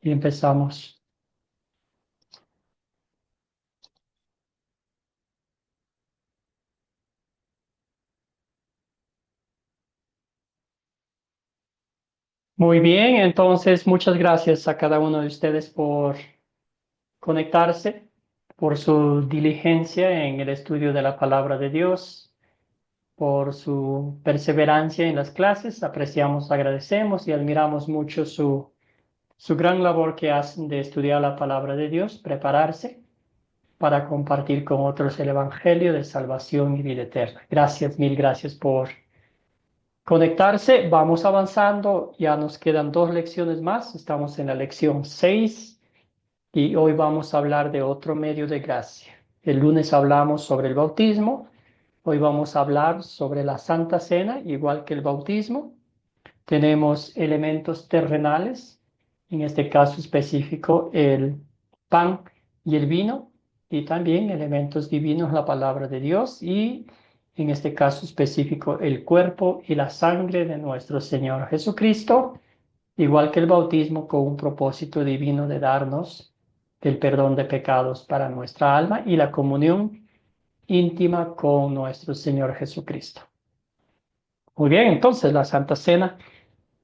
y empezamos. Muy bien, entonces muchas gracias a cada uno de ustedes por conectarse, por su diligencia en el estudio de la palabra de Dios, por su perseverancia en las clases. Apreciamos, agradecemos y admiramos mucho su gran labor que hacen de estudiar la palabra de Dios, prepararse para compartir con otros el Evangelio de salvación y vida eterna. Gracias, mil gracias por conectarse. Vamos avanzando, ya nos quedan 2 lecciones más, estamos en la lección 6 y hoy vamos a hablar de otro medio de gracia. El lunes hablamos sobre el bautismo, hoy vamos a hablar sobre la Santa Cena, igual que el bautismo. Tenemos elementos terrenales, en este caso específico el pan y el vino, y también elementos divinos, la palabra de Dios, y en este caso específico el cuerpo y la sangre de nuestro Señor Jesucristo, igual que el bautismo con un propósito divino de darnos el perdón de pecados para nuestra alma y la comunión íntima con nuestro Señor Jesucristo. Muy bien, entonces la Santa Cena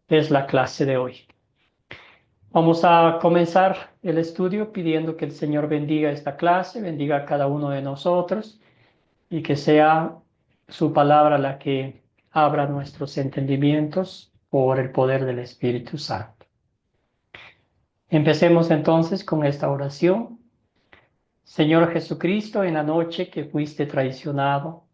es la clase de hoy. Vamos a comenzar el estudio pidiendo que el Señor bendiga esta clase, bendiga a cada uno de nosotros y que sea su palabra la que abra nuestros entendimientos por el poder del Espíritu Santo. Empecemos entonces con esta oración. Señor Jesucristo, en la noche que fuiste traicionado,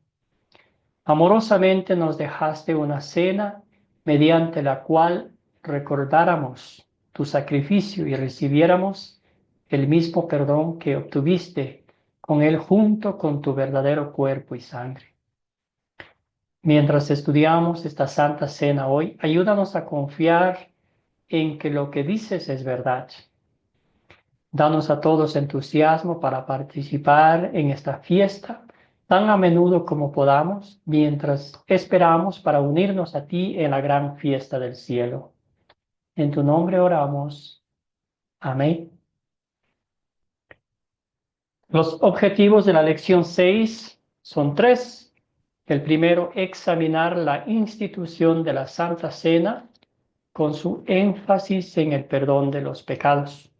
amorosamente nos dejaste una cena mediante la cual recordáramos tu sacrificio y recibiéramos el mismo perdón que obtuviste con él junto con tu verdadero cuerpo y sangre. Mientras estudiamos esta santa cena hoy, ayúdanos a confiar en que lo que dices es verdad. Danos a todos entusiasmo para participar en esta fiesta tan a menudo como podamos, mientras esperamos para unirnos a ti en la gran fiesta del cielo. En tu nombre oramos. Amén. Los objetivos de la lección 6 son 3. El primero, examinar la institución de la Santa Cena con su énfasis en el perdón de los pecados.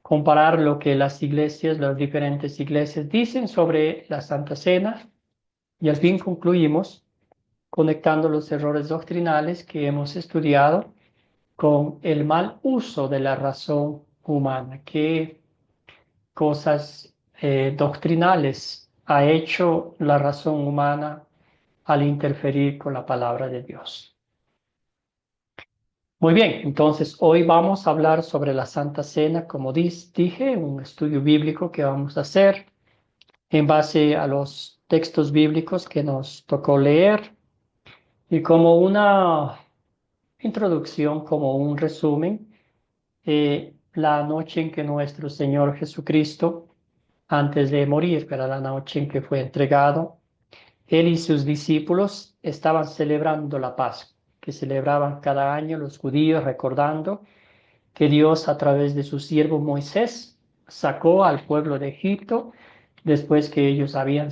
Comparar lo que las diferentes iglesias dicen sobre la Santa Cena y al fin concluimos conectando los errores doctrinales que hemos estudiado con el mal uso de la razón humana. ¿Qué cosas doctrinales ha hecho la razón humana al interferir con la palabra de Dios? Muy bien, entonces hoy vamos a hablar sobre la Santa Cena, como dije, un estudio bíblico que vamos a hacer en base a los textos bíblicos que nos tocó leer y como una introducción, como un resumen, la noche en que nuestro Señor Jesucristo, antes de morir, pero la noche en que fue entregado, Él y sus discípulos estaban celebrando la Pascua, que celebraban cada año los judíos, recordando que Dios a través de su siervo Moisés sacó al pueblo de Egipto después que ellos habían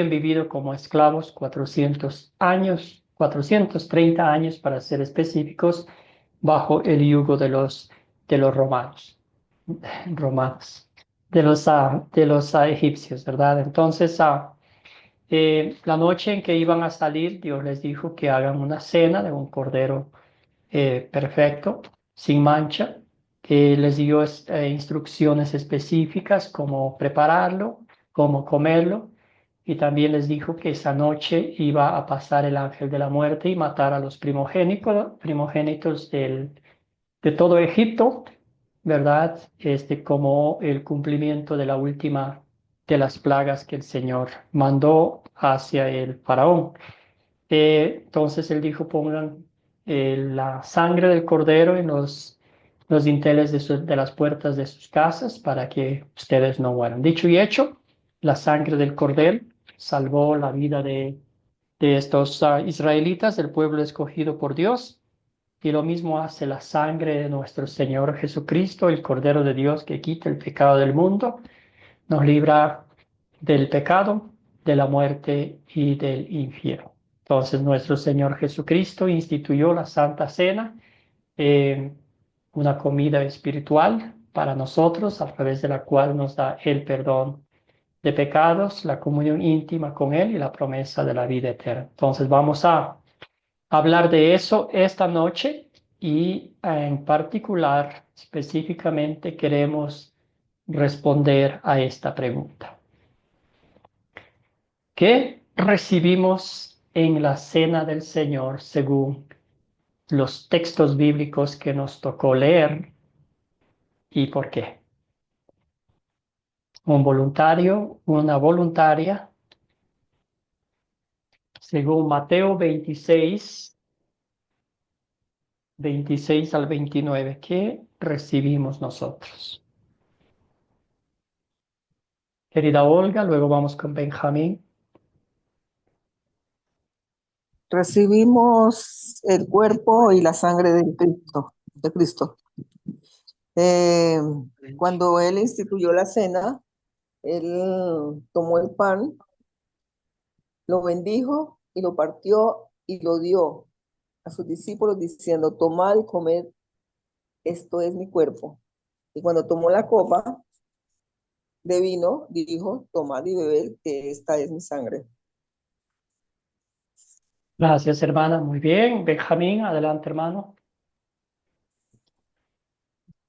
vivido como esclavos 400 años, 430 años para ser específicos, bajo el yugo de los romanos, de los egipcios, ¿verdad? Entonces, la noche en que iban a salir, Dios les dijo que hagan una cena de un cordero perfecto, sin mancha, que les dio instrucciones específicas cómo prepararlo, cómo comerlo, y también les dijo que esa noche iba a pasar el ángel de la muerte y matar a los primogénitos de todo Egipto, ¿verdad? Como el cumplimiento de la última de las plagas que el Señor mandó hacia el faraón. Entonces él dijo, pongan la sangre del cordero en los dinteles de las puertas de sus casas para que ustedes no mueran. Dicho y hecho, la sangre del cordero salvó la vida de estos israelitas, del pueblo escogido por Dios. y lo mismo hace la sangre de nuestro Señor Jesucristo, el Cordero de Dios que quita el pecado del mundo, nos libra del pecado, de la muerte y del infierno. Entonces nuestro Señor Jesucristo instituyó la Santa Cena, eh, una comida espiritual para nosotros, a través de la cual nos da el perdón de pecados, la comunión íntima con Él y la promesa de la vida eterna. Entonces vamos a hablar de eso esta noche y en particular, específicamente, queremos responder a esta pregunta. ¿Qué recibimos en la cena del Señor según los textos bíblicos que nos tocó leer y por qué? Un voluntario, una voluntaria, según Mateo 26 al 29, ¿qué recibimos nosotros? Querida Olga, luego vamos con Benjamín. Recibimos el cuerpo y la sangre de Cristo. Eh, Cuando Él instituyó la cena, Él tomó el pan, lo bendijo y lo partió y lo dio a sus discípulos diciendo, tomad y comed, esto es mi cuerpo. Y cuando tomó la copa de vino, dijo, tomad y bebed, que esta es mi sangre. Gracias, hermana. Muy bien. Benjamín, adelante, hermano.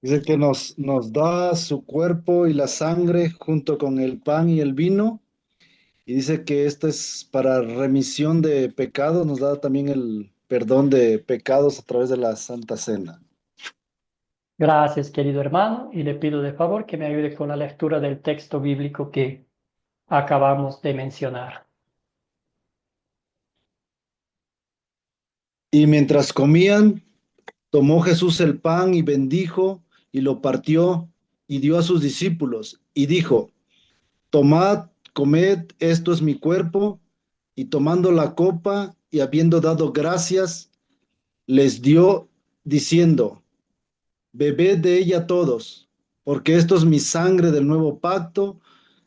Dice que nos da su cuerpo y la sangre junto con el pan y el vino. Y dice que esto es para remisión de pecados. Nos da también el perdón de pecados a través de la Santa Cena. Gracias, querido hermano. Y le pido de favor que me ayude con la lectura del texto bíblico que acabamos de mencionar. Y mientras comían, tomó Jesús el pan y bendijo y lo partió y dio a sus discípulos y dijo, tomad, comed, esto es mi cuerpo. Y tomando la copa y habiendo dado gracias, les dio diciendo, bebed de ella todos, porque esto es mi sangre del nuevo pacto,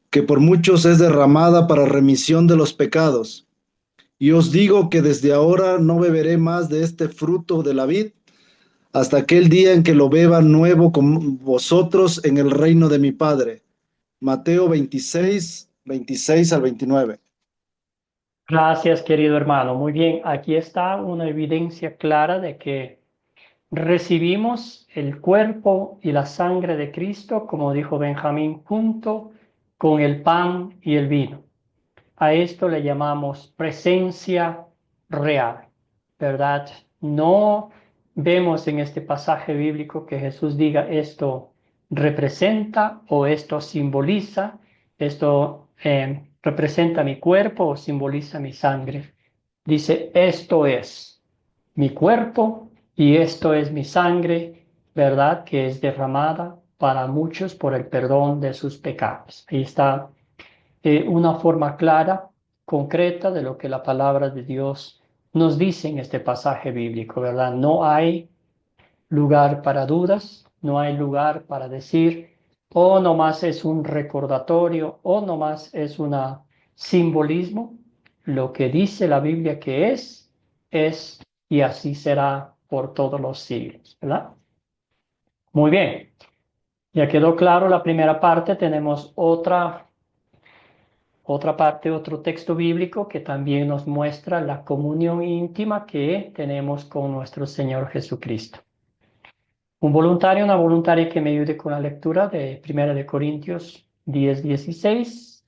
que por muchos es derramada para remisión de los pecados. Y os digo que desde ahora no beberé más de este fruto de la vid, hasta aquel día en que lo beba nuevo con vosotros en el reino de mi Padre. Mateo 26 al 29. Gracias, querido hermano. Muy bien. Aquí está una evidencia clara de que recibimos el cuerpo y la sangre de Cristo, como dijo Benjamín, junto con el pan y el vino. A esto le llamamos presencia real, ¿verdad? No vemos en este pasaje bíblico que Jesús diga esto representa o esto simboliza, esto representa mi cuerpo o simboliza mi sangre. Dice, esto es mi cuerpo y esto es mi sangre, ¿verdad? Que es derramada para muchos por el perdón de sus pecados. Ahí está una forma clara, concreta de lo que la palabra de Dios nos dice en este pasaje bíblico, ¿verdad? No hay lugar para dudas, no hay lugar para decir, o nomás es un recordatorio, o nomás es un simbolismo. Lo que dice la Biblia que es, y así será por todos los siglos, ¿verdad? Muy bien, ya quedó claro la primera parte, tenemos otra parte, otro texto bíblico que también nos muestra la comunión íntima que tenemos con nuestro Señor Jesucristo. Un voluntario, una voluntaria que me ayude con la lectura de 1 de Corintios 10:16.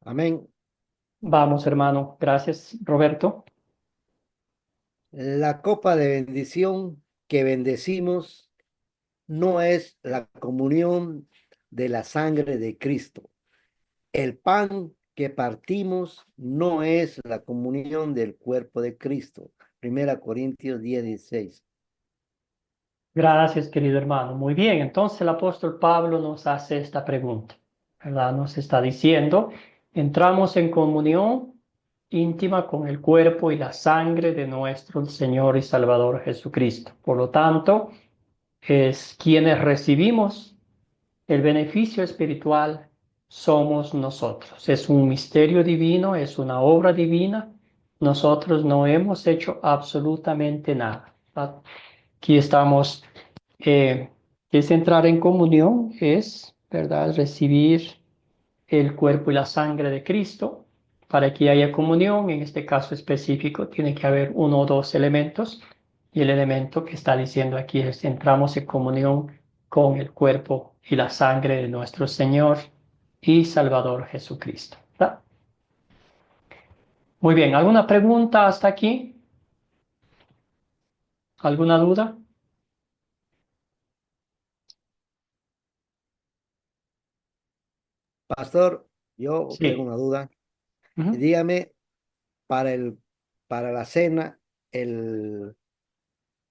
Amén. Vamos, hermano. Gracias, Roberto. La copa de bendición que bendecimos no es la comunión de la sangre de Cristo. El pan que partimos no es la comunión del cuerpo de Cristo. 1 Corintios 10:16. Gracias, querido hermano. Muy bien. Entonces el apóstol Pablo nos hace esta pregunta, ¿verdad? Nos está diciendo, entramos en comunión íntima con el cuerpo y la sangre de nuestro Señor y Salvador Jesucristo. Por lo tanto, es quienes recibimos el beneficio espiritual somos nosotros. Es un misterio divino, es una obra divina. Nosotros no hemos hecho absolutamente nada. Aquí estamos, es entrar en comunión, es, ¿verdad?, recibir el cuerpo y la sangre de Cristo. Para que haya comunión, en este caso específico, tiene que haber uno o dos elementos. Y el elemento que está diciendo aquí es entramos en comunión con el cuerpo y la sangre de nuestro Señor y Salvador Jesucristo. ¿Verdad? Muy bien, ¿alguna pregunta hasta aquí? ¿Alguna duda? Pastor, yo tengo Sí. una duda. Ujú. Dígame, para para la cena,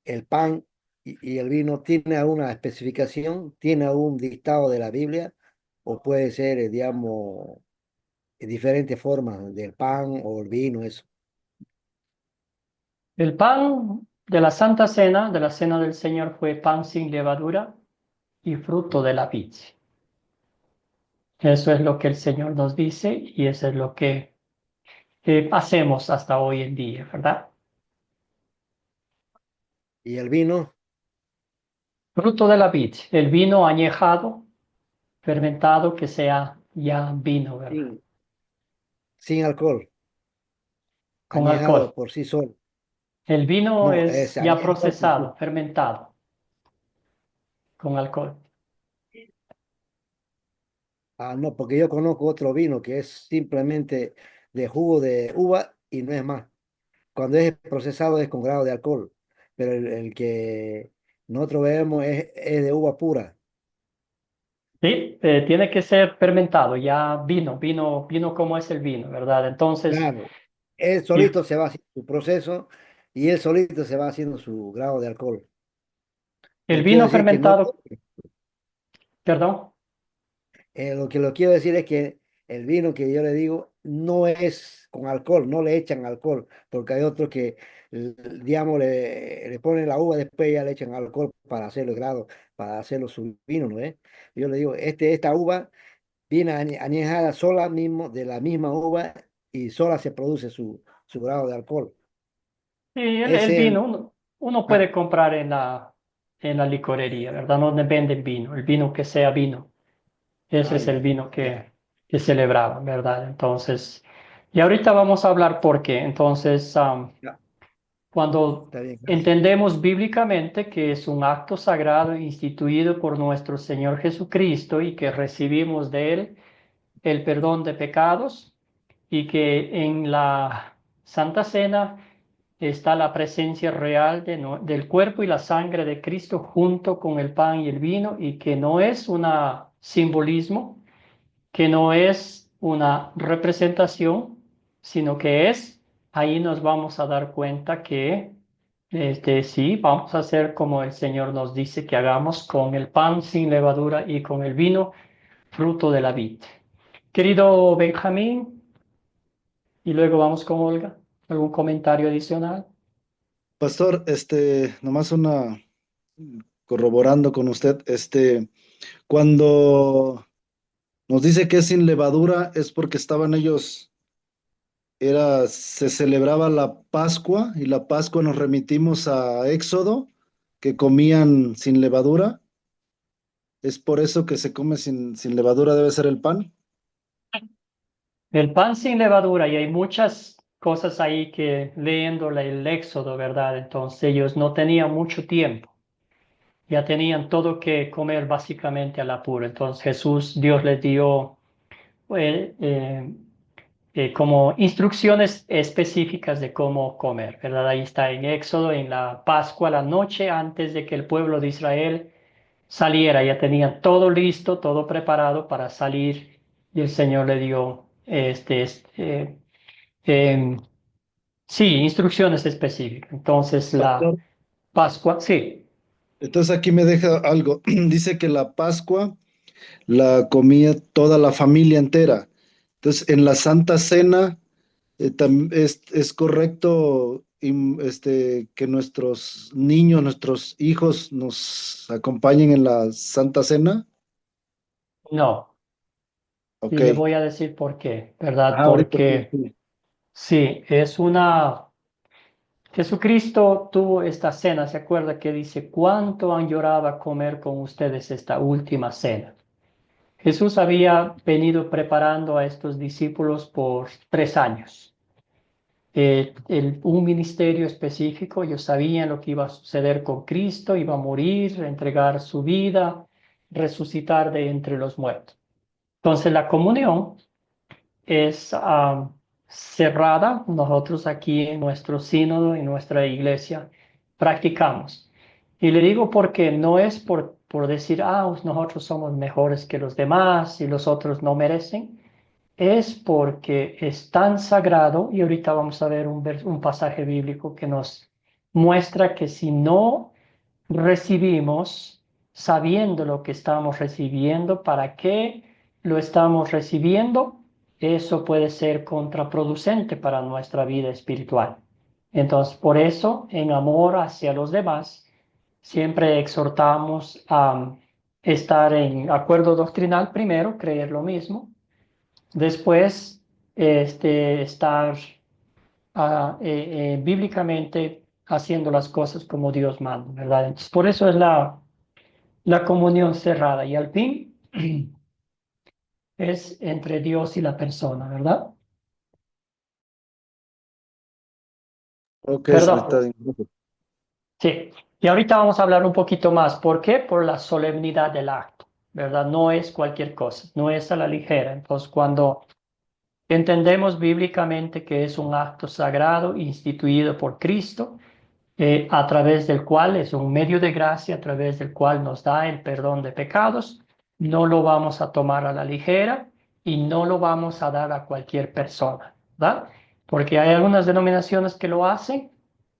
el pan y el vino, ¿tiene alguna especificación? ¿Tiene algún dictado de la Biblia? ¿O puede ser, digamos, diferentes formas del pan o el vino, eso? El pan de la Santa Cena, de la Cena del Señor, fue pan sin levadura y fruto de la vid. Eso es lo que el Señor nos dice y eso es lo que hacemos hasta hoy en día, ¿verdad? ¿Y el vino? Fruto de la vid, el vino añejado, fermentado, que sea ya vino, ¿verdad? Sin, sin alcohol, Con alcohol. añejado por sí solo. El vino No, es es ya añejado por procesado, sí. fermentado, con alcohol. Ah, no, porque yo conozco otro vino que es simplemente de jugo de uva y no es más. Cuando es procesado es con grado de alcohol, pero el que nosotros bebemos es de uva pura. Sí, tiene que ser fermentado, ya vino como es el vino, ¿verdad? Entonces, Claro, él y solito se va haciendo su proceso y él solito se va haciendo su grado de alcohol. el Quiero vino decir que no, fermentado, perdón. lo que lo quiero decir es que el vino que yo le digo no es con alcohol, no le echan alcohol, porque hay otros que, digamos, le ponen la uva, después ya le echan alcohol para hacerlo grado, para hacerlo su vino, ¿no es? Yo le digo, esta uva viene añejada sola mismo, de la misma uva, y sola se produce su grado de alcohol. Sí, el Ese es vino uno ah, puede comprar en la licorería, ¿verdad? No venden vino, el vino que sea vino. Ese es ya, el vino ya, que celebraban, ¿verdad? Entonces, y ahorita vamos a hablar por qué. Entonces, ya, cuando está bien, gracias. entendemos bíblicamente que es un acto sagrado instituido por nuestro Señor Jesucristo y que recibimos de Él el perdón de pecados y que en la Santa Cena está la presencia real del cuerpo y la sangre de Cristo junto con el pan y el vino y que no es un simbolismo, que no es una representación, sino que es, ahí nos vamos a dar cuenta que sí, vamos a hacer como el Señor nos dice que hagamos con el pan sin levadura y con el vino fruto de la vid. Querido Benjamín, y luego vamos con Olga. ¿Algún comentario adicional? Pastor, nomás corroborando con usted, cuando nos dice que es sin levadura, es porque estaban ellos, se celebraba la Pascua y la Pascua nos remitimos a Éxodo, que comían sin levadura. Es por eso que se come sin levadura, debe ser el pan. El pan sin levadura, y hay muchas cosas ahí que leyendo el Éxodo, ¿verdad? Entonces ellos no tenían mucho tiempo, ya tenían todo que comer básicamente al apuro. Entonces Jesús, Dios les dio eh, eh, como instrucciones específicas de cómo comer, ¿verdad? Ahí está en Éxodo, en la Pascua, la noche antes de que el pueblo de Israel saliera, ya tenían todo listo, todo preparado para salir y el Señor le dio em, sí, instrucciones específicas. Entonces la Pastor, Pascua, sí, entonces aquí me deja algo. Dice que la Pascua la comía toda la familia entera. Entonces, en la Santa Cena, Es correcto que nuestros niños, nuestros hijos nos acompañen en la Santa Cena. No, y Ok. le voy a decir por qué, ¿verdad? Ahorita sí, Porque sí. sí, es una... Jesucristo tuvo esta cena, ¿se acuerda que dice, cuánto han llorado a comer con ustedes esta última cena? Jesús había venido preparando a estos discípulos por 3 años. Un ministerio específico, ellos sabían lo que iba a suceder con Cristo, iba a morir, entregar su vida, resucitar de entre los muertos. Entonces la comunión es cerrada. Nosotros aquí en nuestro sínodo, en nuestra iglesia, practicamos. Y le digo porque no es por decir, nosotros somos mejores que los demás y los otros no merecen. Es porque es tan sagrado, y ahorita vamos a ver un pasaje bíblico que nos muestra que si no recibimos sabiendo lo que estamos recibiendo, para qué lo estamos recibiendo, eso puede ser contraproducente para nuestra vida espiritual. Entonces, por eso, en amor hacia los demás, siempre exhortamos a estar en acuerdo doctrinal primero, creer lo mismo, después estar bíblicamente haciendo las cosas como Dios manda, ¿verdad? Entonces, por eso es la comunión cerrada y al fin es entre Dios y la persona, ¿verdad? Ok, Perdón, señorita. sí. Y ahorita vamos a hablar un poquito más. ¿Por qué? Por la solemnidad del acto, ¿verdad? No es cualquier cosa, no es a la ligera. Entonces, cuando entendemos bíblicamente que es un acto sagrado instituido por Cristo, a través del cual es un medio de gracia, a través del cual nos da el perdón de pecados, no lo vamos a tomar a la ligera y no lo vamos a dar a cualquier persona, ¿verdad? Porque hay algunas denominaciones que lo hacen.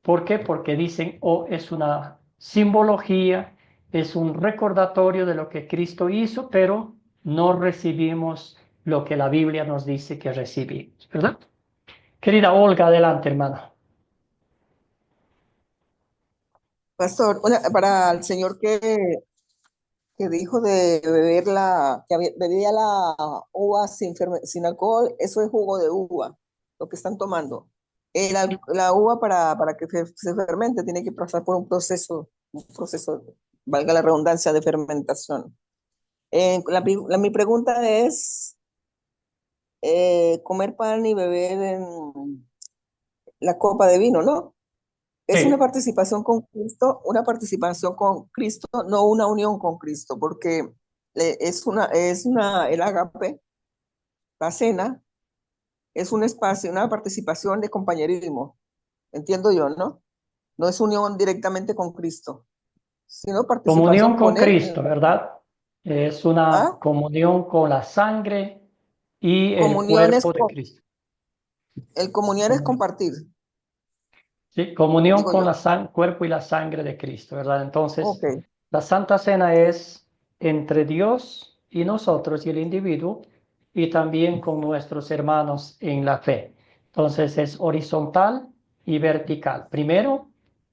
¿Por qué? Porque dicen, es una simbología, es un recordatorio de lo que Cristo hizo, pero no recibimos lo que la Biblia nos dice que recibimos, ¿verdad? Querida Olga, adelante, hermana. Pastor, para el señor que dijo de beber bebía la uva sin alcohol, eso es jugo de uva, lo que están tomando. La uva para que se fermente tiene que pasar por un proceso, valga la redundancia, de fermentación. Mi pregunta es, comer pan y beber en la copa de vino, ¿no? Es Sí. una participación con Cristo, no una unión con Cristo, porque el ágape, la cena, es un espacio, una participación de compañerismo, entiendo yo, ¿no? No es unión directamente con Cristo, sino Comunión participación con con Él. Cristo, ¿verdad? Es una ¿Ah? comunión con la sangre y el Comunión cuerpo de Cristo. el comunión es compartir, Sí, comunión digo con yo. cuerpo y la sangre de Cristo, ¿verdad? Ok, Entonces, la Santa Cena es entre Dios y nosotros y el individuo, y también con nuestros hermanos en la fe. Entonces, es horizontal y vertical. Primero,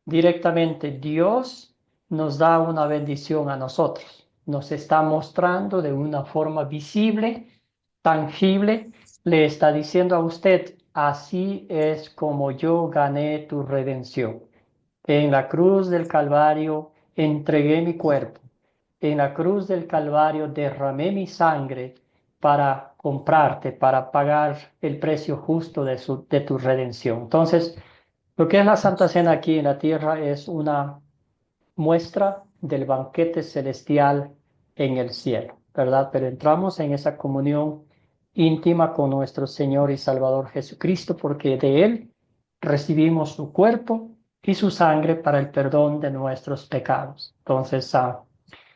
directamente Dios nos da una bendición a nosotros. Nos está mostrando de una forma visible, tangible, le está diciendo a usted, así es como yo gané tu redención. En la cruz del Calvario entregué mi cuerpo. En la cruz del Calvario derramé mi sangre para comprarte, para pagar el precio justo de tu redención. Entonces, lo que es la Santa Cena aquí en la tierra es una muestra del banquete celestial en el cielo, ¿verdad? Pero entramos en esa comunión íntima con nuestro Señor y Salvador Jesucristo porque de Él recibimos su cuerpo y su sangre para el perdón de nuestros pecados. Entonces,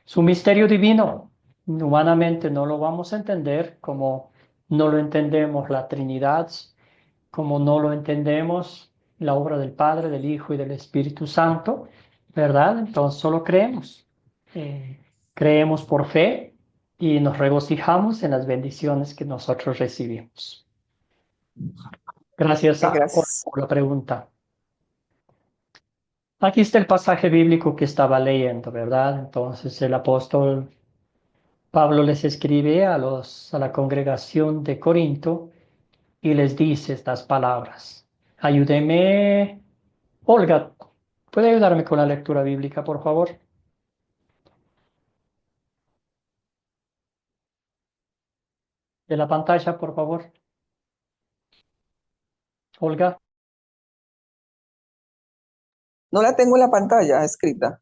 su misterio divino, humanamente no lo vamos a entender como no lo entendemos la Trinidad, como no lo entendemos la obra del Padre, del Hijo y del Espíritu Santo, ¿verdad? Entonces solo creemos. Eh, Creemos por fe y nos regocijamos en las bendiciones que nosotros recibimos. Gracias Gracias. por la pregunta. Aquí está el pasaje bíblico que estaba leyendo, ¿verdad? Entonces el apóstol Pablo les escribe a la congregación de Corinto y les dice estas palabras. Ayúdeme, Olga, ¿puede ayudarme con la lectura bíblica, por favor? De la pantalla, por favor. Olga, No la tengo en la pantalla escrita.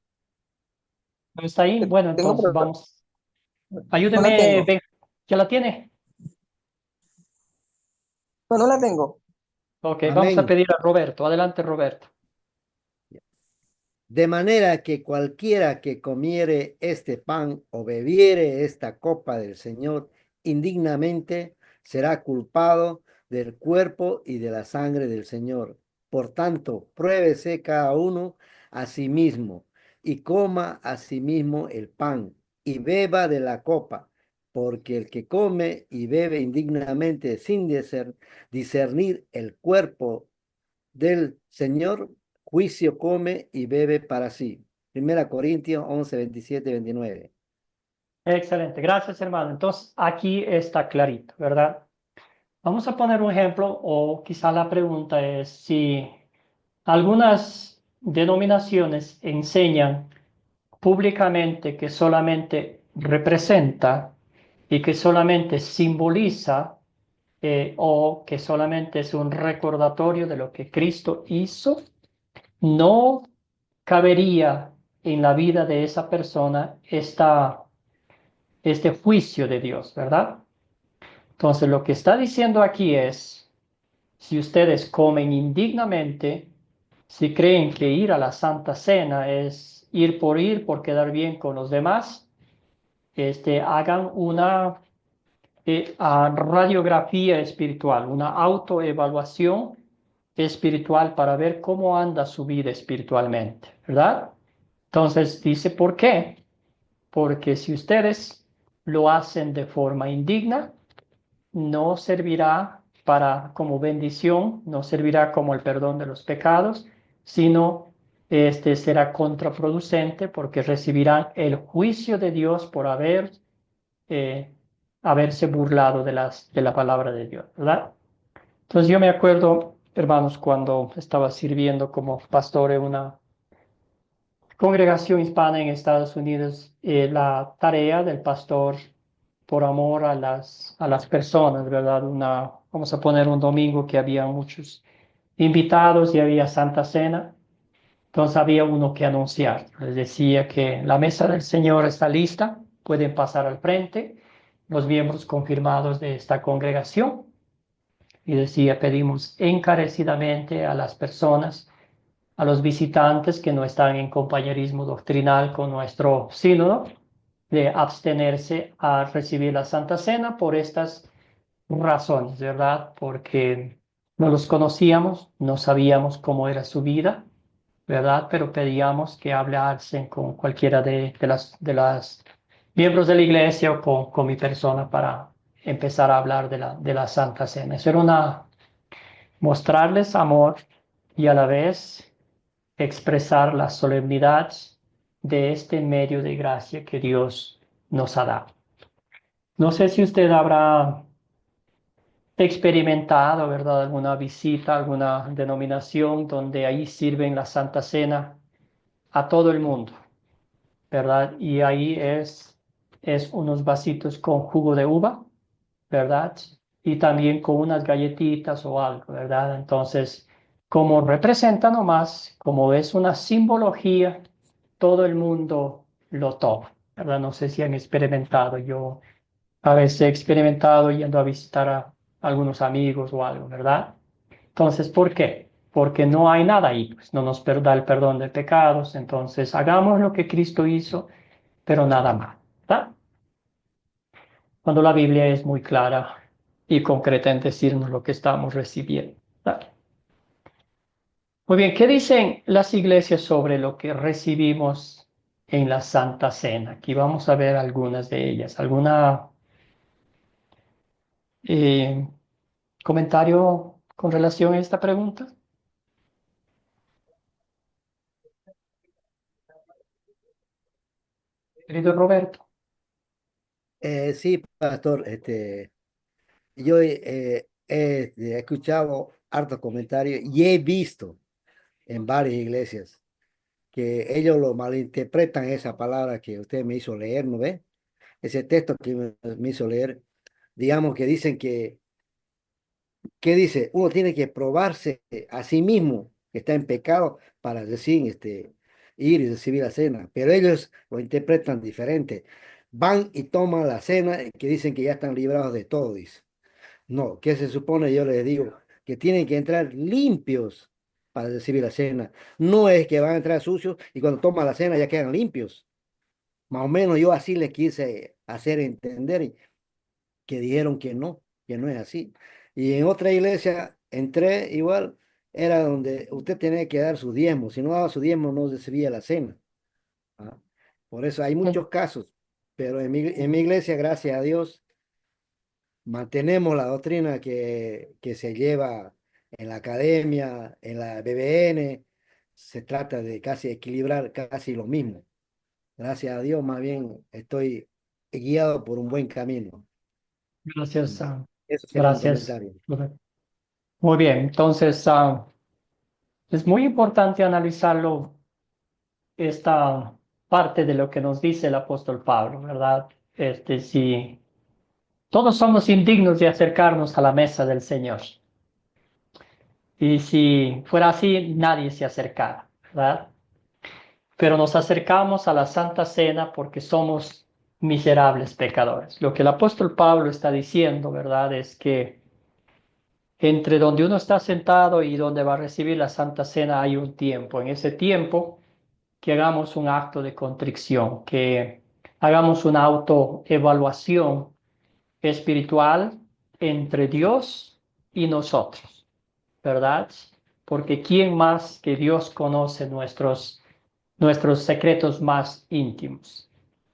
¿no está ahí? Bueno, Tengo entonces problema. vamos. No la Ayúdeme, tengo. ve, ¿ya la tiene? No, no la tengo. Ok, vamos a Amén. pedir a Roberto. Adelante, Roberto. De manera que cualquiera que comiere este pan o bebiere esta copa del Señor indignamente será culpado del cuerpo y de la sangre del Señor. Por tanto, pruébese cada uno a sí mismo y coma a sí mismo el pan y beba de la copa, porque el que come y bebe indignamente sin discernir el cuerpo del Señor, juicio come y bebe para sí. Primera Corintios 11, 27, 29. Excelente, gracias, hermano. Entonces, aquí está clarito, ¿verdad? Vamos a poner un ejemplo, o quizá la pregunta es si algunas denominaciones enseñan públicamente que solamente representa y que solamente simboliza o que solamente es un recordatorio de lo que Cristo hizo, no cabería en la vida de esa persona este juicio de Dios, ¿verdad? Entonces, lo que está diciendo aquí es, si ustedes comen indignamente, si creen que ir a la Santa Cena es ir por quedar bien con los demás, hagan una radiografía espiritual, una autoevaluación espiritual para ver cómo anda su vida espiritualmente, ¿verdad? Entonces dice, ¿por qué? Porque si ustedes lo hacen de forma indigna, no servirá para como bendición, no servirá como el perdón de los pecados, sino será contraproducente porque recibirán el juicio de Dios por eh, haberse burlado de la palabra de Dios, ¿verdad? Entonces yo me acuerdo, hermanos, cuando estaba sirviendo como pastor en una congregación hispana en Estados Unidos, la tarea del pastor por amor a las personas, ¿verdad? Vamos a poner un domingo que había muchos invitados y había Santa Cena, entonces había uno que anunciar. Les decía que la mesa del Señor está lista, pueden pasar al frente los miembros confirmados de esta congregación. Y decía, pedimos encarecidamente a las personas, a los visitantes que no están en compañerismo doctrinal con nuestro sínodo, de abstenerse a recibir la Santa Cena por estas razones, ¿verdad? Porque no los conocíamos, no sabíamos cómo era su vida, ¿verdad? Pero pedíamos que hablasen con cualquiera de las miembros de la iglesia o con mi persona para empezar a hablar de la Santa Cena. Eso era mostrarles amor y a la vez expresar la solemnidad de este medio de gracia que Dios nos ha dado. No sé si usted habrá experimentado, ¿verdad? Alguna visita, alguna denominación donde ahí sirven la Santa Cena a todo el mundo, ¿verdad? Y ahí es unos vasitos con jugo de uva, ¿verdad? Y también con unas galletitas o algo, ¿verdad? Entonces, como representa nomás, como es una simbología, todo el mundo lo toma, ¿verdad? No sé si han experimentado, yo a veces he experimentado yendo a visitar a algunos amigos o algo, ¿verdad? Entonces, ¿por qué? Porque no hay nada ahí, pues no nos da el perdón de pecados, entonces hagamos lo que Cristo hizo, pero nada más, ¿verdad? Cuando la Biblia es muy clara y concreta en decirnos lo que estamos recibiendo, ¿verdad? Muy bien, ¿qué dicen las iglesias sobre lo que recibimos en la Santa Cena? Aquí vamos a ver algunas de ellas. ¿Alguna comentario con relación a esta pregunta? Querido Roberto. Sí, pastor, yo he escuchado hartos comentarios y he visto en varias iglesias que ellos lo malinterpretan esa palabra que usted me hizo leer, ¿no ve? Ese texto que me hizo leer, digamos que dicen que dice, uno tiene que probarse a sí mismo que está en pecado para decir, ir y recibir la cena, pero ellos lo interpretan diferente. Van y toman la cena y que dicen que ya están librados de todo, dice. No, ¿qué se supone? Yo les digo que tienen que entrar limpios para recibir la cena. No es que van a entrar sucios y cuando toman la cena ya quedan limpios. Más o menos yo así les quise hacer entender que dijeron que no es así. Y en otra iglesia entré igual, era donde usted tenía que dar su diezmo. Si no daba su diezmo no recibía la cena. ¿Ah? Por eso hay muchos casos. Pero en mi iglesia, gracias a Dios, mantenemos la doctrina que se lleva en la academia, en la BBN. Se trata de casi equilibrar casi lo mismo. Gracias a Dios, más bien estoy guiado por un buen camino. Gracias. Eso sería mi Gracias, comentario. Roberto. Muy bien, entonces es muy importante analizarlo, esta parte de lo que nos dice el apóstol Pablo, ¿verdad? Si todos somos indignos de acercarnos a la mesa del Señor. Y si fuera así, nadie se acercara, ¿verdad? Pero nos acercamos a la Santa Cena porque somos miserables pecadores. Lo que el apóstol Pablo está diciendo, ¿verdad? Es que entre donde uno está sentado y donde va a recibir la Santa Cena hay un tiempo. En ese tiempo, que hagamos un acto de contrición, que hagamos una autoevaluación espiritual entre Dios y nosotros, ¿verdad? Porque ¿quién más que Dios conoce nuestros secretos más íntimos?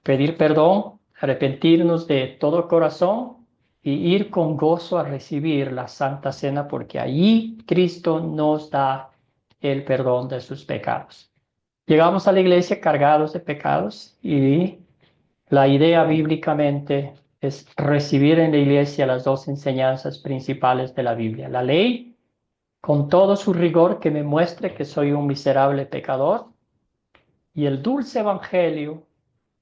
Pedir perdón, arrepentirnos de todo corazón y ir con gozo a recibir la Santa Cena, porque allí Cristo nos da el perdón de sus pecados. Llegamos a la iglesia cargados de pecados y la idea bíblicamente es recibir en la iglesia las dos enseñanzas principales de la Biblia. La ley, con todo su rigor, que me muestre que soy un miserable pecador, y el dulce evangelio,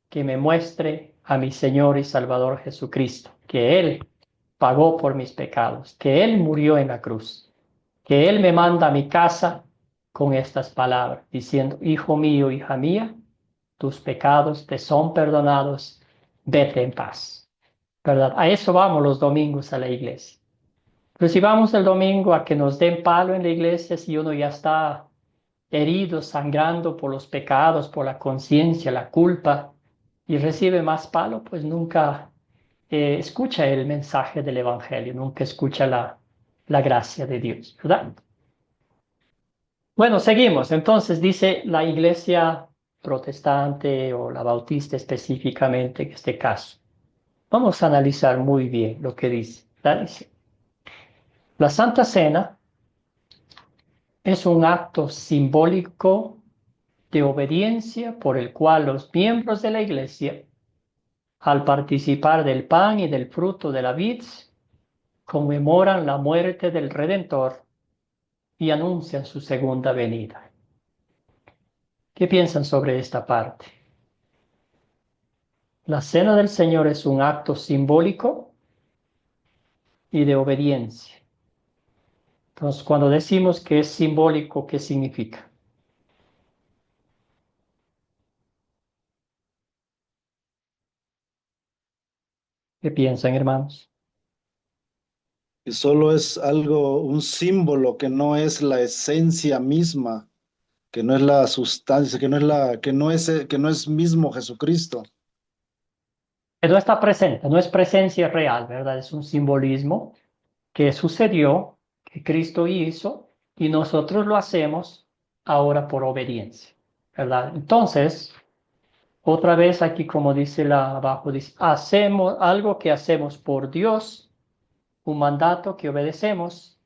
que me muestre a mi Señor y Salvador Jesucristo, que Él pagó por mis pecados, que Él murió en la cruz, que Él me manda a mi casa con estas palabras, diciendo: hijo mío, hija mía, tus pecados te son perdonados, vete en paz. ¿Verdad? A eso vamos los domingos a la iglesia. Pero si vamos el domingo a que nos den palo en la iglesia, si uno ya está herido, sangrando por los pecados, por la conciencia, la culpa, y recibe más palo, pues nunca escucha el mensaje del Evangelio, nunca escucha la gracia de Dios, ¿verdad? Bueno, seguimos. Entonces dice la iglesia protestante o la bautista específicamente en este caso. Vamos a analizar muy bien lo que dice. Dice: la Santa Cena es un acto simbólico de obediencia por el cual los miembros de la iglesia, al participar del pan y del fruto de la vid, conmemoran la muerte del Redentor y anuncian su segunda venida. ¿Qué piensan sobre esta parte? La cena del Señor es un acto simbólico y de obediencia. Entonces, cuando decimos que es simbólico, ¿qué significa? ¿Qué piensan, hermanos? Y solo es algo, un símbolo que no es la esencia misma, que no es la sustancia, que no es mismo Jesucristo. Que no está presente, no es presencia real, ¿verdad? Es un simbolismo que sucedió, que Cristo hizo, y nosotros lo hacemos ahora por obediencia, ¿verdad? Entonces, otra vez aquí, como dice abajo, dice: hacemos algo que hacemos por Dios, un mandato que obedecemos,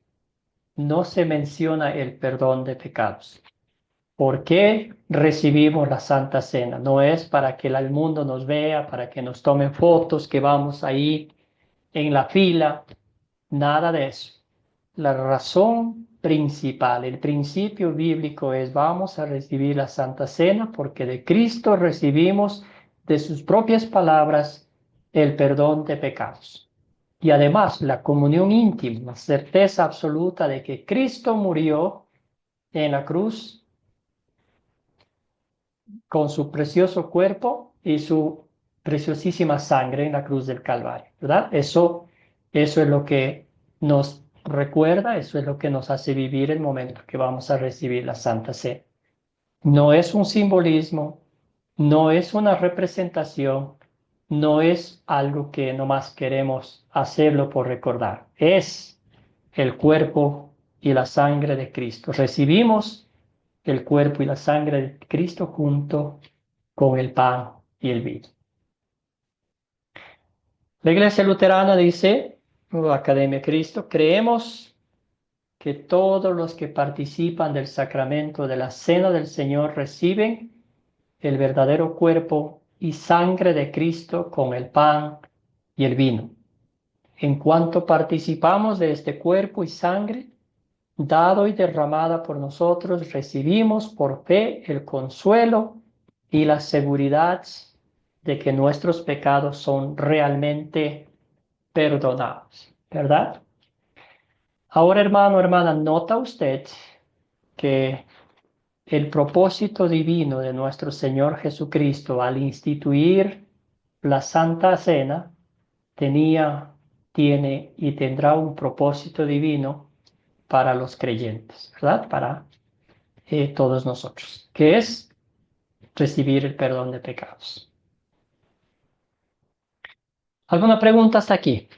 no se menciona el perdón de pecados. ¿Por qué recibimos la Santa Cena? No es para que el mundo nos vea, para que nos tomen fotos, que vamos ahí en la fila, nada de eso. La razón principal, el principio bíblico es vamos a recibir la Santa Cena porque de Cristo recibimos de sus propias palabras el perdón de pecados. Y además la comunión íntima, la certeza absoluta de que Cristo murió en la cruz con su precioso cuerpo y su preciosísima sangre en la cruz del Calvario, ¿verdad? Eso es lo que nos recuerda, eso es lo que nos hace vivir el momento que vamos a recibir la Santa Cena. No es un simbolismo, no es una representación, no es algo que nomás queremos hacerlo por recordar. Es el cuerpo y la sangre de Cristo. Recibimos el cuerpo y la sangre de Cristo junto con el pan y el vino. La Iglesia Luterana dice, la Academia de Cristo, creemos que todos los que participan del sacramento de la Cena del Señor reciben el verdadero cuerpo y sangre de Cristo con el pan y el vino. En cuanto participamos de este cuerpo y sangre, dado y derramada por nosotros, recibimos por fe el consuelo y la seguridad de que nuestros pecados son realmente perdonados, ¿verdad? Ahora, hermano, hermana, nota usted que el propósito divino de nuestro Señor Jesucristo al instituir la Santa Cena tenía, tiene y tendrá un propósito divino para los creyentes, ¿verdad? Para todos nosotros, que es recibir el perdón de pecados. ¿Alguna pregunta hasta aquí?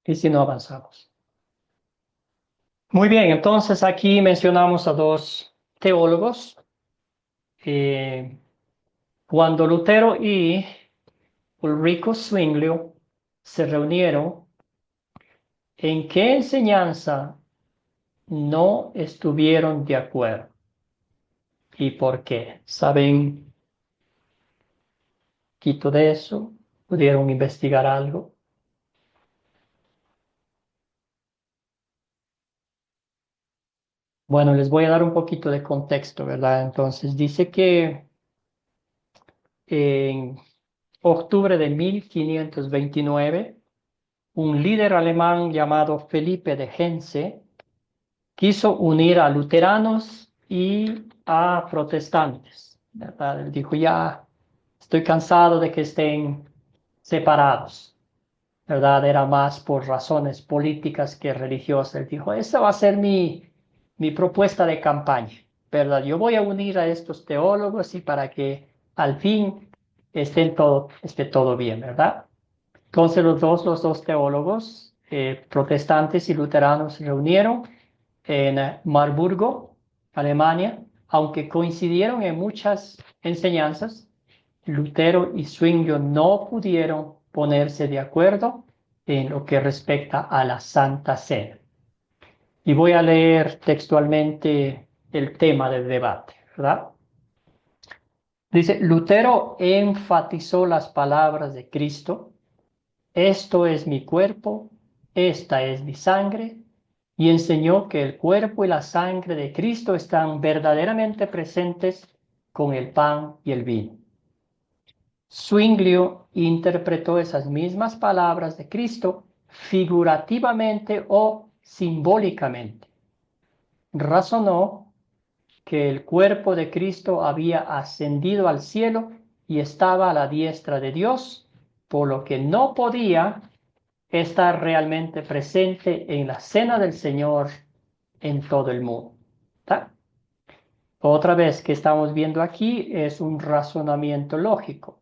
Y si no, avanzamos. Muy bien, entonces aquí mencionamos a dos teólogos. Cuando Lutero y Ulrico Zwinglio se reunieron, ¿en qué enseñanza no estuvieron de acuerdo? ¿Y por qué? ¿Saben quito de eso? ¿Pudieron investigar algo? Bueno, les voy a dar un poquito de contexto, ¿verdad? Entonces, dice que en octubre de 1529, un líder alemán llamado Felipe de Hence quiso unir a luteranos y a protestantes, ¿verdad? Él dijo, ya estoy cansado de que estén separados, ¿verdad? Era más por razones políticas que religiosas. Él dijo, esa va a ser mi propuesta de campaña, ¿verdad? Yo voy a unir a estos teólogos y para que al fin esté todo bien, ¿verdad? Entonces los dos teólogos, protestantes y luteranos, se reunieron en Marburgo, Alemania, aunque coincidieron en muchas enseñanzas. Lutero y Zwinglio no pudieron ponerse de acuerdo en lo que respecta a la Santa Cena. Y voy a leer textualmente el tema del debate, ¿verdad? Dice, Lutero enfatizó las palabras de Cristo: esto es mi cuerpo, esta es mi sangre, y enseñó que el cuerpo y la sangre de Cristo están verdaderamente presentes con el pan y el vino. Zwinglio interpretó esas mismas palabras de Cristo figurativamente o simbólicamente. Razonó que el cuerpo de Cristo había ascendido al cielo y estaba a la diestra de Dios, por lo que no podía estar realmente presente en la cena del Señor en todo el mundo. ¿Está? Otra vez que estamos viendo aquí es un razonamiento lógico.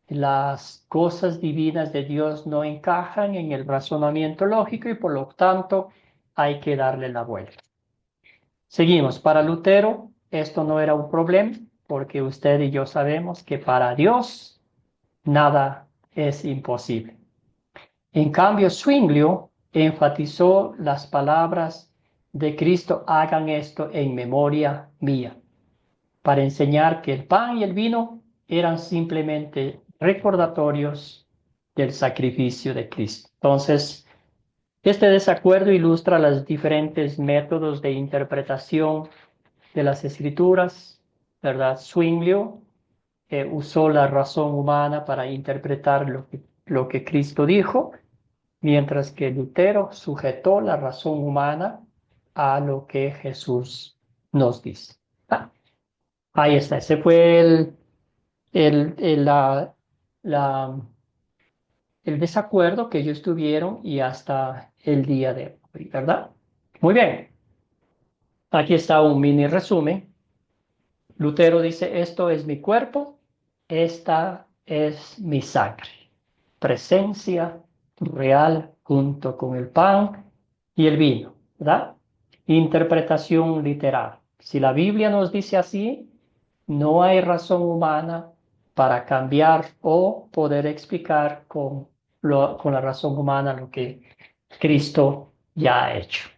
Las cosas divinas de Dios no encajan en el razonamiento lógico y por lo tanto hay que darle la vuelta. Seguimos. Para Lutero esto no era un problema. porque usted y yo sabemos que para Dios nada es imposible. En cambio, Zwinglio enfatizó las palabras de Cristo, hagan esto en memoria mía, para enseñar que el pan y el vino eran simplemente recordatorios del sacrificio de Cristo. Entonces, este desacuerdo ilustra los diferentes métodos de interpretación de las Escrituras, ¿verdad? Zwinglio usó la razón humana para interpretar lo que Cristo dijo, mientras que Lutero sujetó la razón humana a lo que Jesús nos dice. Ahí está, ese fue la, el desacuerdo que ellos tuvieron y hasta el día de hoy, ¿verdad? Muy bien, aquí está un mini resumen. Lutero dice, esto es mi cuerpo, esta es mi sangre. Presencia real junto con el pan y el vino, ¿verdad? Interpretación literal. Si la Biblia nos dice así, no hay razón humana para cambiar o poder explicar con la razón humana lo que Cristo ya ha hecho.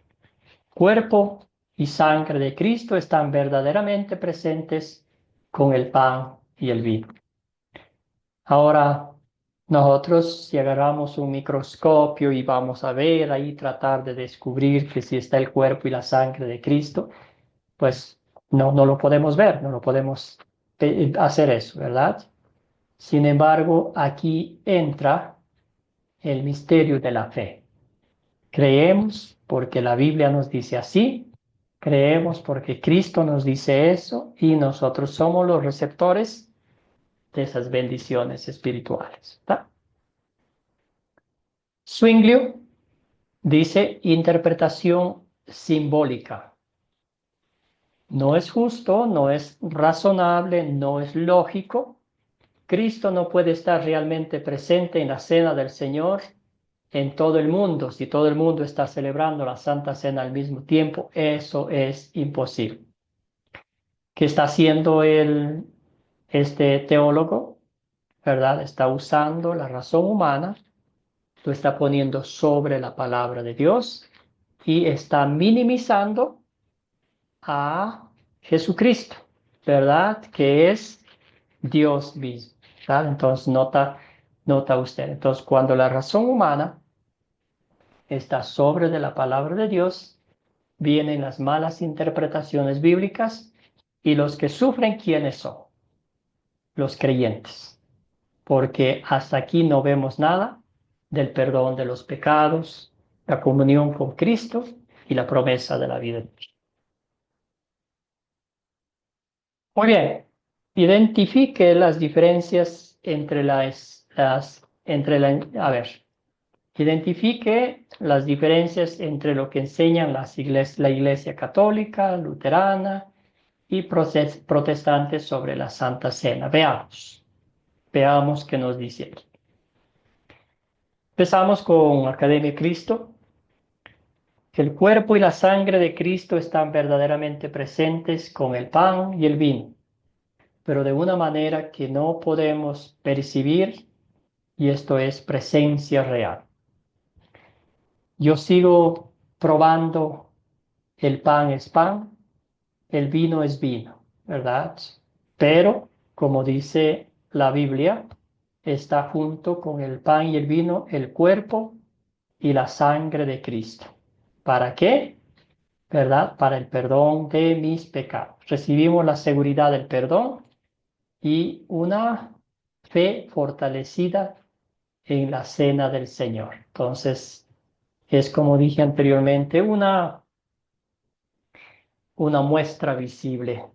Cuerpo y sangre de Cristo están verdaderamente presentes con el pan y el vino. Ahora, nosotros si agarramos un microscopio y vamos a ver ahí, tratar de descubrir que si está el cuerpo y la sangre de Cristo, pues no lo podemos ver, no lo podemos hacer eso, ¿verdad? Sin embargo, aquí entra el misterio de la fe. Creemos porque la Biblia nos dice así, creemos porque Cristo nos dice eso y nosotros somos los receptores de esas bendiciones espirituales, ¿verdad? Zwinglio dice interpretación simbólica. No es justo, no es razonable, no es lógico. Cristo no puede estar realmente presente en la cena del Señor en todo el mundo. Si todo el mundo está celebrando la Santa Cena al mismo tiempo, eso es imposible. ¿Qué está haciendo este teólogo? ¿Verdad? Está usando la razón humana, lo está poniendo sobre la palabra de Dios y está minimizando a Jesucristo, ¿verdad? Que es Dios mismo, ¿verdad? Entonces nota usted. Entonces cuando la razón humana está sobre de la palabra de Dios, vienen las malas interpretaciones bíblicas y los que sufren, ¿quiénes son? Los creyentes, porque hasta aquí no vemos nada del perdón de los pecados, la comunión con Cristo y la promesa de la vida eterna. Muy bien, identifique las diferencias entre identifique las diferencias entre lo que enseñan la Iglesia Católica, Luterana y protestantes sobre la Santa Cena. Veamos qué nos dice aquí. Empezamos con Academia Cristo. El cuerpo y la sangre de Cristo están verdaderamente presentes con el pan y el vino, pero de una manera que no podemos percibir, y esto es presencia real. Yo sigo probando, el pan es pan, el vino es vino, ¿verdad? Pero, como dice la Biblia, está junto con el pan y el vino el cuerpo y la sangre de Cristo. ¿Para qué? ¿Verdad? Para el perdón de mis pecados. Recibimos la seguridad del perdón y una fe fortalecida en la cena del Señor. Entonces, es como dije anteriormente, una muestra visible,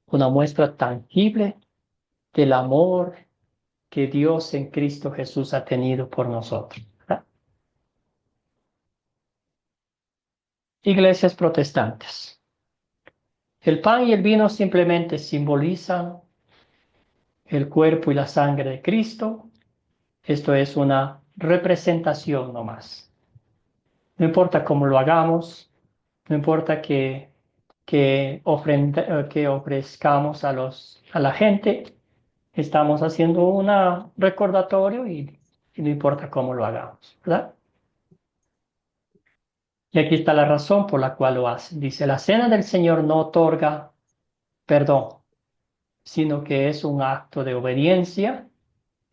una muestra tangible del amor que Dios en Cristo Jesús ha tenido por nosotros, ¿verdad? Iglesias protestantes. El pan y el vino simplemente simbolizan el cuerpo y la sangre de Cristo. Esto es una representación nomás. No importa cómo lo hagamos, no importa qué que ofrezcamos a la gente, estamos haciendo un recordatorio y no importa cómo lo hagamos, ¿verdad? Y aquí está la razón por la cual lo hacen. Dice, la cena del Señor no otorga perdón, sino que es un acto de obediencia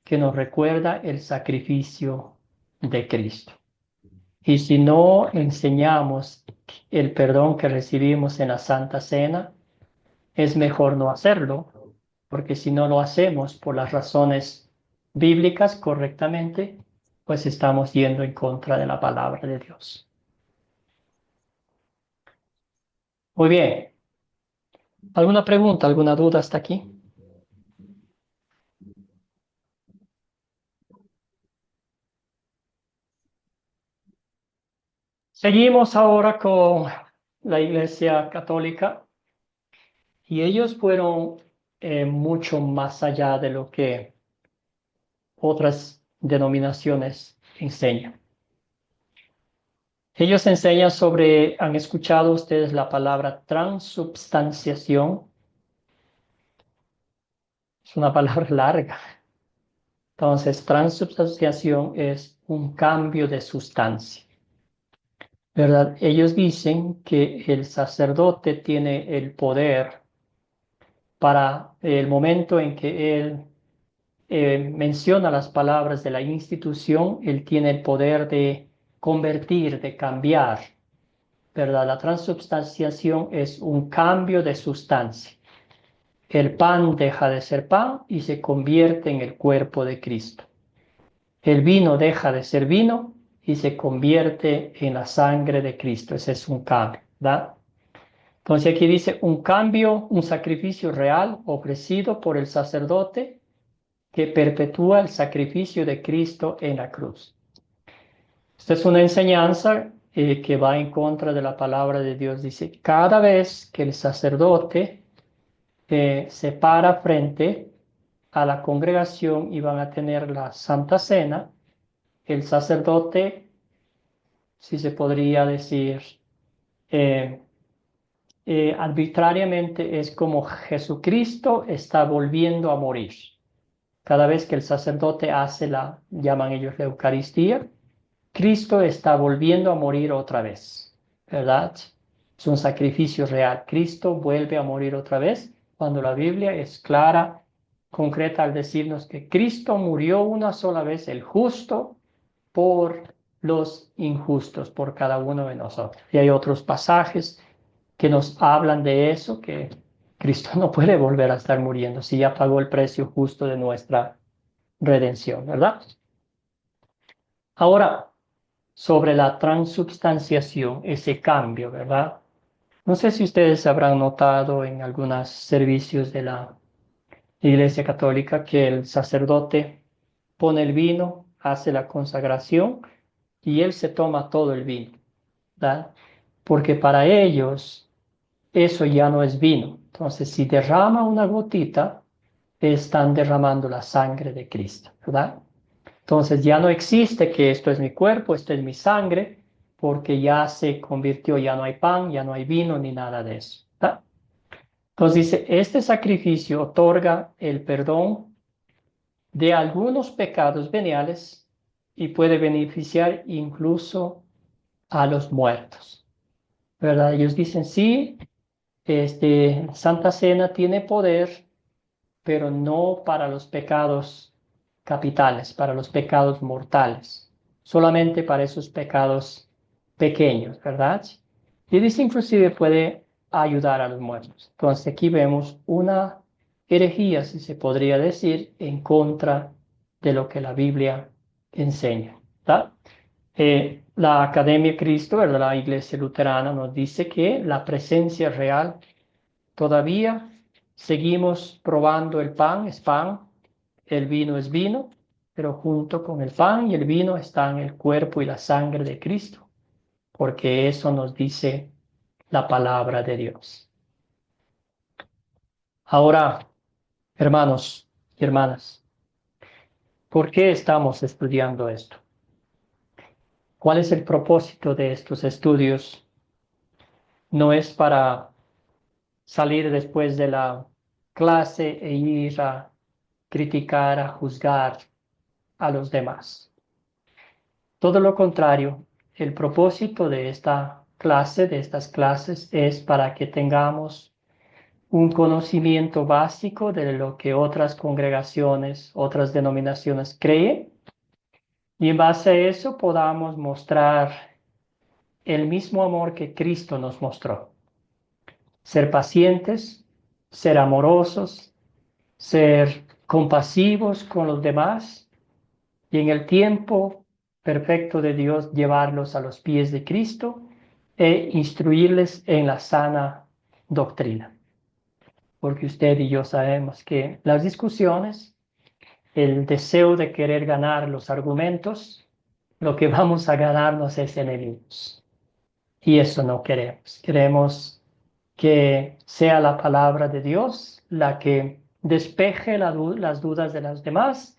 que nos recuerda el sacrificio de Cristo. Y si no enseñamos el perdón que recibimos en la Santa Cena, es mejor no hacerlo, porque si no lo hacemos por las razones bíblicas correctamente, pues estamos yendo en contra de la palabra de Dios. Muy bien. ¿Alguna pregunta, alguna duda hasta aquí? Seguimos ahora con la Iglesia Católica y ellos fueron mucho más allá de lo que otras denominaciones enseñan. Ellos enseñan sobre, ¿han escuchado ustedes la palabra transubstanciación? Es una palabra larga. Entonces, transubstanciación es un cambio de sustancia, ¿verdad? Ellos dicen que el sacerdote tiene el poder para el momento en que él menciona las palabras de la institución, él tiene el poder de convertir, de cambiar, ¿verdad? La transubstanciación es un cambio de sustancia. El pan deja de ser pan y se convierte en el cuerpo de Cristo. El vino deja de ser vino y se convierte en la sangre de Cristo. Ese es un cambio, ¿verdad? Entonces aquí dice un cambio, un sacrificio real ofrecido por el sacerdote que perpetúa el sacrificio de Cristo en la cruz. Esta es una enseñanza que va en contra de la palabra de Dios. Dice, cada vez que el sacerdote se para frente a la congregación y van a tener la Santa Cena, el sacerdote, si se podría decir, eh, arbitrariamente es como Jesucristo está volviendo a morir. Cada vez que el sacerdote hace llaman ellos la Eucaristía, Cristo está volviendo a morir otra vez, ¿verdad? Es un sacrificio real. Cristo vuelve a morir otra vez cuando la Biblia es clara, concreta al decirnos que Cristo murió una sola vez, el justo, por los injustos, por cada uno de nosotros. Y hay otros pasajes que nos hablan de eso, que Cristo no puede volver a estar muriendo si ya pagó el precio justo de nuestra redención, ¿verdad? Ahora, sobre la transubstanciación, ese cambio, ¿verdad? No sé si ustedes habrán notado en algunos servicios de la Iglesia Católica que el sacerdote pone el vino, hace la consagración y él se toma todo el vino, ¿verdad? Porque para ellos eso ya no es vino. Entonces, si derrama una gotita, están derramando la sangre de Cristo, ¿verdad? Entonces ya no existe que esto es mi cuerpo, esto es mi sangre, porque ya se convirtió, ya no hay pan, ya no hay vino, ni nada de eso, ¿verdad? Entonces dice, este sacrificio otorga el perdón de algunos pecados veniales y puede beneficiar incluso a los muertos, ¿verdad? Ellos dicen, sí, Santa Cena tiene poder, pero no para los pecados capitales, para los pecados mortales, solamente para esos pecados pequeños, ¿verdad? Y dice inclusive puede ayudar a los muertos. Entonces aquí vemos una herejía, si se podría decir, en contra de lo que la Biblia enseña, ¿verdad? La Academia Cristo, ¿verdad? La Iglesia Luterana nos dice que la presencia real todavía seguimos probando el pan, es pan, el vino es vino, pero junto con el pan y el vino están el cuerpo y la sangre de Cristo, porque eso nos dice la palabra de Dios. Ahora, hermanos y hermanas, ¿por qué estamos estudiando esto? ¿Cuál es el propósito de estos estudios? No es para salir después de la clase e ir a criticar, a juzgar a los demás. Todo lo contrario, el propósito de esta clase, de estas clases, es para que tengamos un conocimiento básico de lo que otras congregaciones, otras denominaciones creen, y en base a eso podamos mostrar el mismo amor que Cristo nos mostró. Ser pacientes, ser amorosos, ser compasivos con los demás y en el tiempo perfecto de Dios llevarlos a los pies de Cristo e instruirles en la sana doctrina. Porque usted y yo sabemos que las discusiones, el deseo de querer ganar los argumentos, lo que vamos a ganarnos es enemigos. Y eso no queremos. Queremos que sea la palabra de Dios la que despeje las dudas de los demás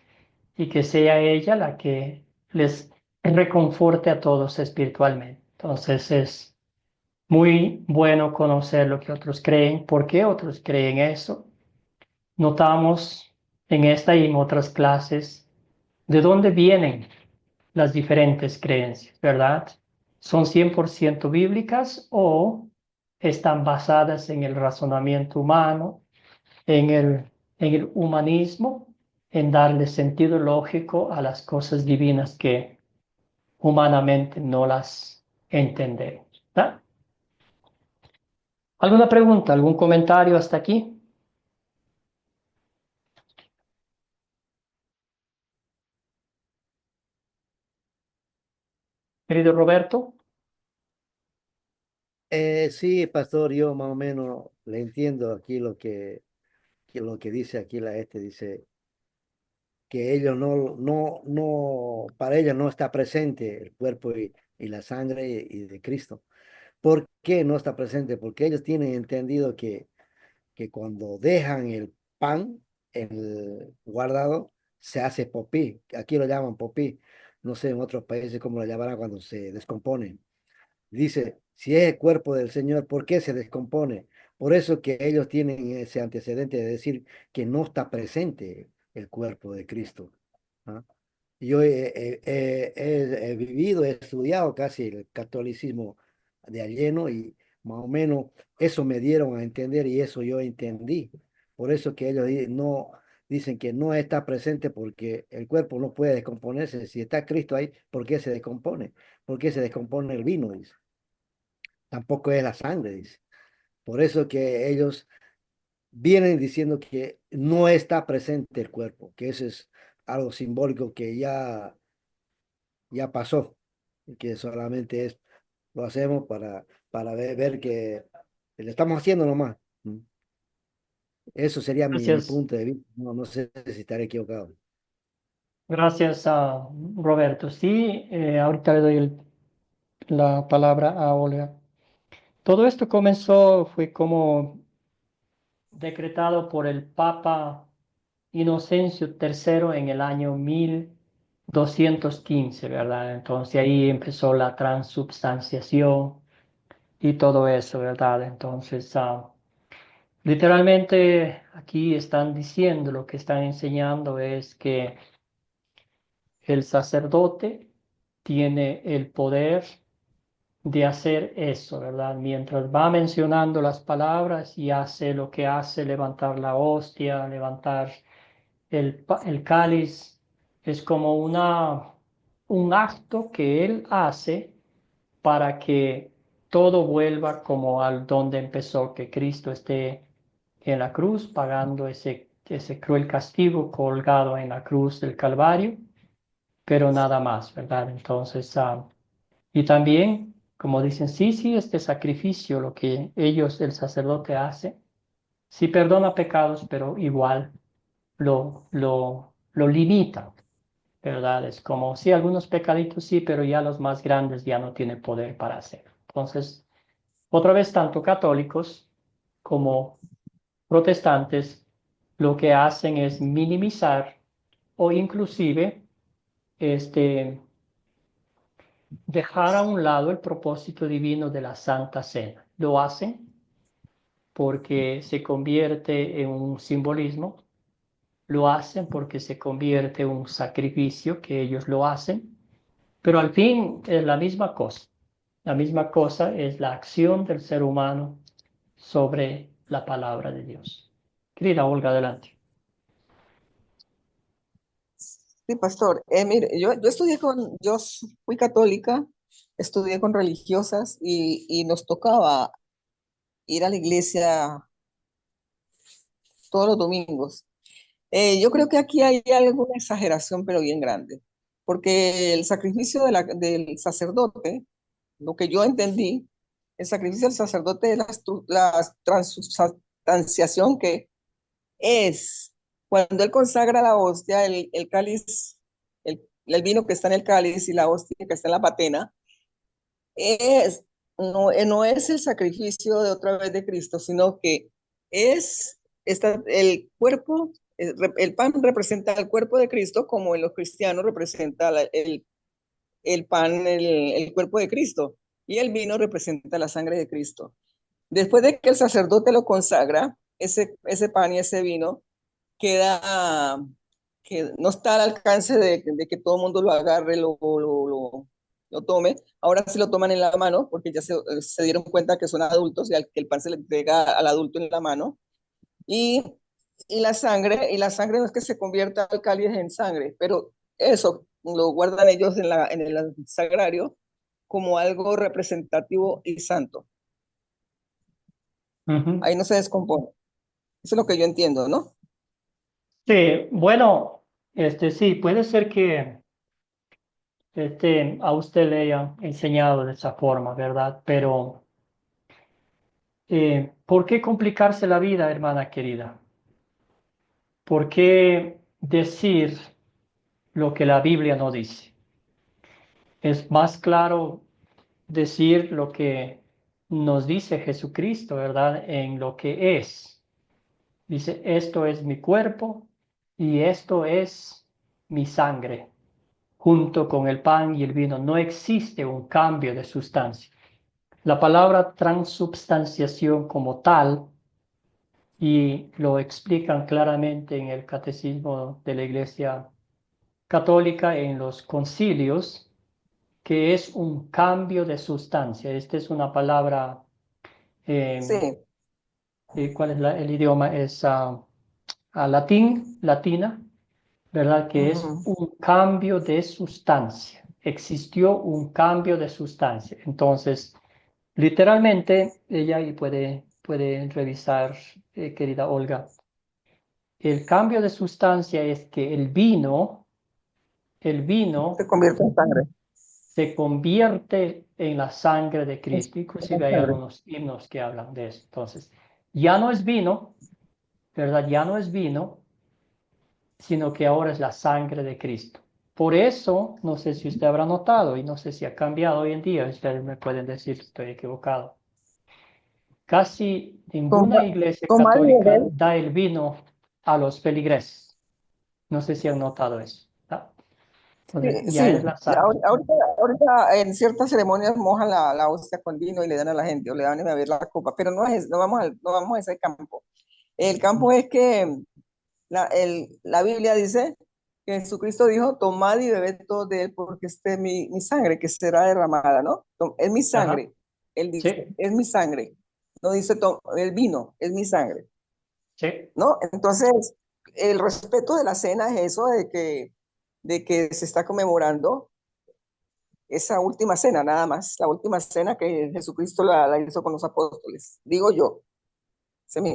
y que sea ella la que les reconforte a todos espiritualmente. Entonces es muy bueno conocer lo que otros creen, por qué otros creen eso. Notamos en esta y en otras clases de dónde vienen las diferentes creencias, ¿verdad? ¿Son 100% bíblicas o están basadas en el razonamiento humano, en el humanismo, en darle sentido lógico a las cosas divinas que humanamente no las entendemos? ¿Verdad? ¿Alguna pregunta, algún comentario hasta aquí? Querido Roberto. Sí, pastor, yo más o menos le entiendo aquí lo que dice aquí dice que ellos para ellos no está presente el cuerpo y la sangre y de Cristo. ¿Por qué no está presente? Porque ellos tienen entendido que cuando dejan el pan guardado, se hace popí. Aquí lo llaman popí. No sé en otros países cómo lo llamarán cuando se descompone. Dice, si es el cuerpo del Señor, ¿por qué se descompone? Por eso que ellos tienen ese antecedente de decir que no está presente el cuerpo de Cristo. ¿Ah? Yo he vivido, he estudiado casi el catolicismo de lleno y más o menos eso me dieron a entender y eso yo entendí. Por eso que ellos no dicen que no está presente porque el cuerpo no puede descomponerse. Si está Cristo ahí, ¿por qué se descompone? ¿Por qué se descompone el vino? Dice. Tampoco es la sangre, dice. Por eso que ellos vienen diciendo que no está presente el cuerpo, que eso es algo simbólico que ya pasó, y que solamente lo hacemos para ver que le estamos haciendo nomás. ¿Mm? Eso sería mi Gracias. punto de vista. No sé si estaré equivocado. Gracias a Roberto. Sí, ahorita le doy la palabra a Olga. Todo esto fue como decretado por el Papa Inocencio III en el año 1215, ¿verdad? Entonces ahí empezó la transubstanciación y todo eso, ¿verdad? Entonces, literalmente aquí están diciendo, lo que están enseñando es que el sacerdote tiene el poder de hacer eso, ¿verdad? Mientras va mencionando las palabras y hace lo que hace, levantar la hostia, levantar el cáliz, es como un acto que él hace para que todo vuelva como al donde empezó, que Cristo esté en la cruz pagando ese cruel castigo colgado en la cruz del Calvario, pero nada más, ¿verdad? Entonces, y también, como dicen, sí, sí, este sacrificio, lo que el sacerdote hace, sí perdona pecados, pero igual lo limita, ¿verdad? Es como, sí, algunos pecaditos sí, pero ya los más grandes ya no tiene poder para hacer. Entonces, otra vez, tanto católicos como protestantes lo que hacen es minimizar o inclusive este, dejar a un lado el propósito divino de la Santa Cena. Lo hacen porque se convierte en un simbolismo, lo hacen porque se convierte en un sacrificio que ellos lo hacen, pero al fin es la misma cosa. La misma cosa es la acción del ser humano sobre la palabra de Dios. Querida Olga, adelante. Sí, pastor. Mire, yo estudié fui católica, estudié con religiosas y nos tocaba ir a la iglesia todos los domingos. Yo creo que aquí hay alguna exageración, pero bien grande, porque el sacrificio del sacerdote, lo que yo entendí, el sacrificio del sacerdote es la transubstanciación, que es cuando él consagra la hostia, el cáliz, el vino que está en el cáliz y la hostia que está en la patena, es, no es el sacrificio de otra vez de Cristo, sino que el cuerpo, el pan representa el cuerpo de Cristo, como en los cristianos representa el pan, el cuerpo de Cristo, y el vino representa la sangre de Cristo. Después de que el sacerdote lo consagra, ese pan y ese vino queda, que no está al alcance de que todo el mundo lo agarre, lo tome. Ahora sí lo toman en la mano porque ya se dieron cuenta que son adultos que el pan se le entrega al adulto en la mano. Y, y la sangre no es que se convierta al cáliz en sangre, pero eso lo guardan ellos en el sagrario como algo representativo y santo. Ujú. Ahí no se descompone. Eso es lo que yo entiendo, ¿no? Sí, bueno, sí, puede ser que a usted le haya enseñado de esa forma, ¿verdad? Pero, ¿por qué complicarse la vida, hermana querida? ¿Por qué decir lo que la Biblia no dice? Es más claro decir lo que nos dice Jesucristo, ¿verdad? En lo que es. Dice, esto es mi cuerpo y esto es mi sangre. Junto con el pan y el vino no existe un cambio de sustancia. La palabra transubstanciación como tal, y lo explican claramente en el Catecismo de la Iglesia Católica, en los concilios, que es un cambio de sustancia. Esta es una palabra, eh, Sí. ¿cuál es el idioma? Es latina, ¿verdad? Que es Ujú. un cambio de sustancia. Existió un cambio de sustancia. Entonces, literalmente, ella y puede revisar, querida Olga, el cambio de sustancia es que el Se vino convierte en sangre. se convierte en la sangre de Cristo. Inclusive En hay sangre. algunos himnos que hablan de eso. Entonces, ya no es vino, ¿verdad? Ya no es vino, sino que ahora es la sangre de Cristo. Por eso, no sé si usted habrá notado, y no sé si ha cambiado hoy en día, ustedes me pueden decir si estoy equivocado. Casi ninguna iglesia Tomar y católica beber. da el vino a los feligreses. No sé si han notado eso. ¿Tá? Entonces, Sí, ya sí. es la sangre. Ahorita en ciertas ceremonias mojan la hostia con vino y le dan a la gente o le dan a beber la copa, pero no vamos a ese campo. El campo es que la Biblia dice que Jesucristo dijo, tomad y bebed todo de él porque este es mi sangre que será derramada, ¿no? Es mi Ajá, sangre. Él dice, sí, es mi sangre. No dice el vino, es mi sangre, sí. ¿no? Entonces, el respeto de la cena es eso de que se está conmemorando esa última cena, nada más, la última cena que Jesucristo la hizo con los apóstoles, digo yo, esa es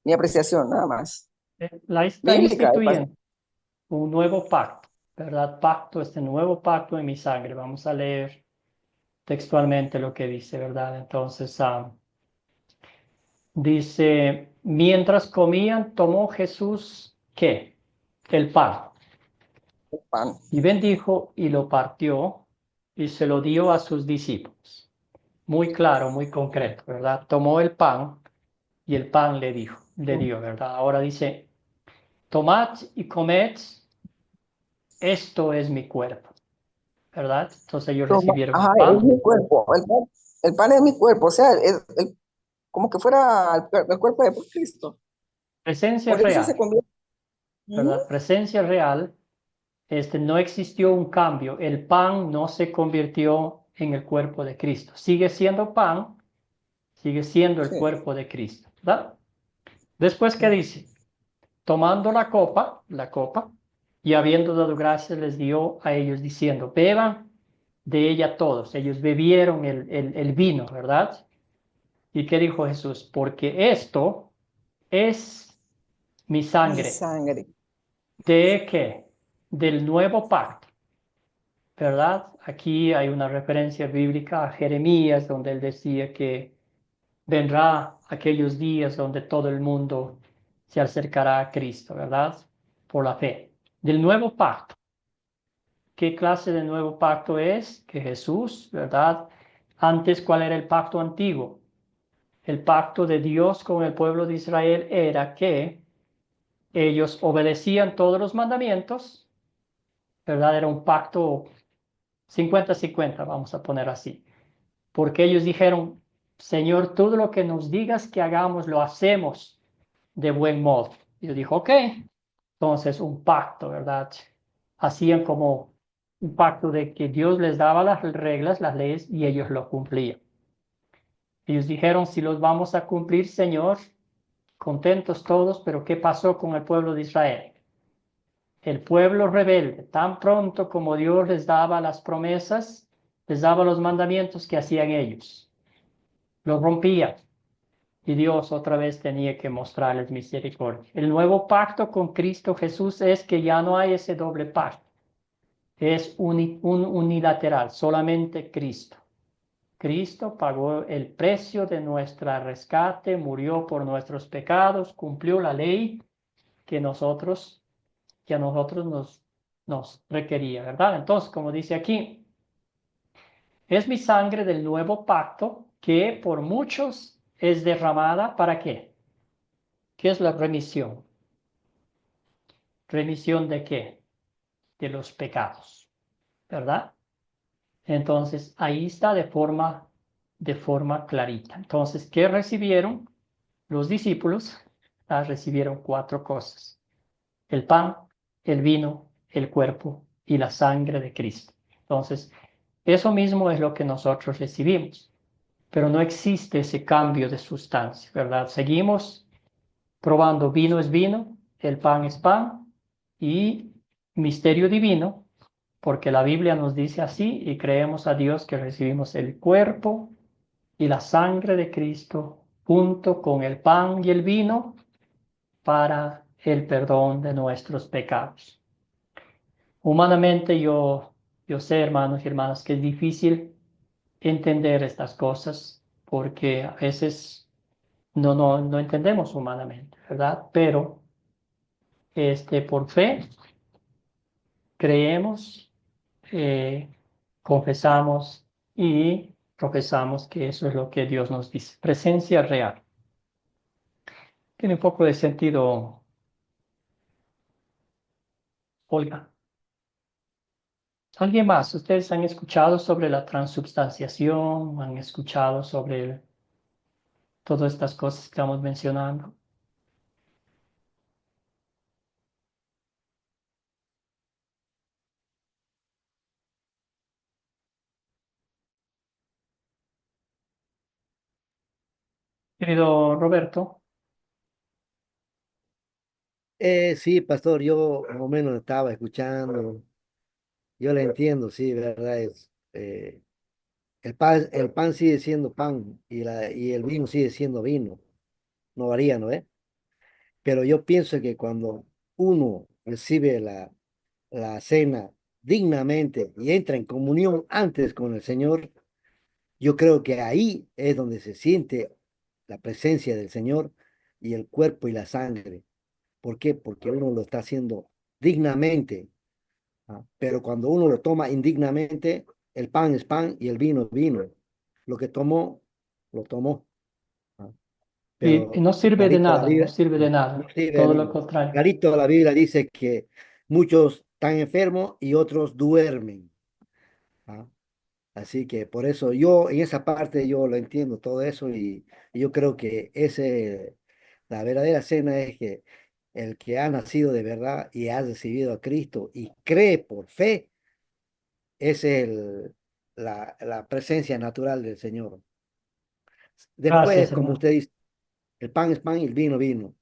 mi apreciación, nada más. Está Bíblica, instituyendo un nuevo pacto, ¿verdad? Pacto, este nuevo pacto en mi sangre. Vamos a leer textualmente lo que dice, ¿verdad? Entonces, dice, mientras comían, tomó Jesús, ¿qué? El pan. pan. Y bendijo y lo partió y se lo dio a sus discípulos. Muy claro, muy concreto, ¿verdad? Tomó el pan y el pan le dio, ¿verdad? Ahora dice, tomad y comed, esto es mi cuerpo, ¿verdad? Entonces ellos recibieron el Ajá, es pan. mi cuerpo, el pan es mi cuerpo, o sea, como que fuera el cuerpo de Cristo. Presencia Por eso se real, convierte. ¿verdad? Presencia real. No existió un cambio. El pan no se convirtió en el cuerpo de Cristo. Sigue siendo pan, sigue siendo el Sí. cuerpo de Cristo, ¿verdad? Después, ¿qué dice? Tomando la copa, y habiendo dado gracias, les dio a ellos diciendo, beban de ella todos. Ellos bebieron el vino, ¿verdad? ¿Y qué dijo Jesús? Porque esto es mi Mi sangre. sangre. ¿De qué? Del nuevo pacto, ¿verdad? Aquí hay una referencia bíblica a Jeremías, donde él decía que vendrá aquellos días donde todo el mundo se acercará a Cristo, ¿verdad? Por la fe. Del nuevo pacto. ¿Qué clase de nuevo pacto es? Que Jesús, ¿verdad? Antes, ¿cuál era el pacto antiguo? El pacto de Dios con el pueblo de Israel era que ellos obedecían todos los mandamientos, ¿verdad? Era un pacto 50-50, vamos a poner así. Porque ellos dijeron, Señor, todo lo que nos digas que hagamos, lo hacemos de buen modo. Y yo dijo, ok. Entonces, un pacto, ¿verdad? Hacían como un pacto de que Dios les daba las reglas, las leyes, y ellos lo cumplían. Ellos dijeron, si los vamos a cumplir, Señor, contentos todos, pero ¿qué pasó con el pueblo de Israel? El pueblo rebelde, tan pronto como Dios les daba las promesas, les daba los mandamientos que hacían ellos. Los rompían. Y Dios otra vez tenía que mostrarles misericordia. El nuevo pacto con Cristo Jesús es que ya no hay ese doble pacto. Es un unilateral, solamente Cristo. Cristo pagó el precio de nuestro rescate, murió por nuestros pecados, cumplió la ley que a nosotros nos requería, ¿verdad? Entonces, como dice aquí, es mi sangre del nuevo pacto que por muchos es derramada. ¿Para qué? ¿Qué es la remisión? ¿Remisión de qué? De los pecados, ¿verdad? Entonces, ahí está de forma clarita. Entonces, ¿qué recibieron los discípulos? Recibieron 4 cosas: el pan, el vino, el cuerpo y la sangre de Cristo. Entonces, eso mismo es lo que nosotros recibimos, pero no existe ese cambio de sustancia, ¿verdad? Seguimos probando, vino es vino, el pan es pan y misterio divino, porque la Biblia nos dice así y creemos a Dios que recibimos el cuerpo y la sangre de Cristo junto con el pan y el vino para el perdón de nuestros pecados. Humanamente yo sé, hermanos y hermanas, que es difícil entender estas cosas porque a veces no entendemos humanamente, ¿verdad? Pero por fe creemos, eh, confesamos y profesamos que eso es lo que Dios nos dice. Presencia real. Tiene un poco de sentido, Olga. ¿Alguien más? ¿Ustedes han escuchado sobre la transubstanciación? ¿Han escuchado sobre todas estas cosas que estamos mencionando? Querido Roberto, Sí, pastor, yo más o menos estaba escuchando, yo le entiendo, sí, verdad es. El pan sigue siendo pan y el vino sigue siendo vino, no varía, ¿no? Pero yo pienso que cuando uno recibe la cena dignamente y entra en comunión antes con el Señor, yo creo que ahí es donde se siente la presencia del Señor y el cuerpo y la sangre. ¿Por qué? Porque uno lo está haciendo dignamente. Pero cuando uno lo toma indignamente, el pan es pan y el vino es vino. Lo que tomó, lo tomó. ¿Ah? y Pero no sirve de clarito la nada, no Biblia, sirve de no nada, sirve de todo lo nada. contrario. Clarito la Biblia dice que muchos están enfermos y otros duermen. ¿Ah? Así que por eso yo, en esa parte yo lo entiendo todo eso y yo creo que la verdadera cena es que el que ha nacido de verdad y ha recibido a Cristo y cree por fe, es la presencia natural del Señor. Después, Gracias, como hermano. usted dice, el pan es pan y el vino vino.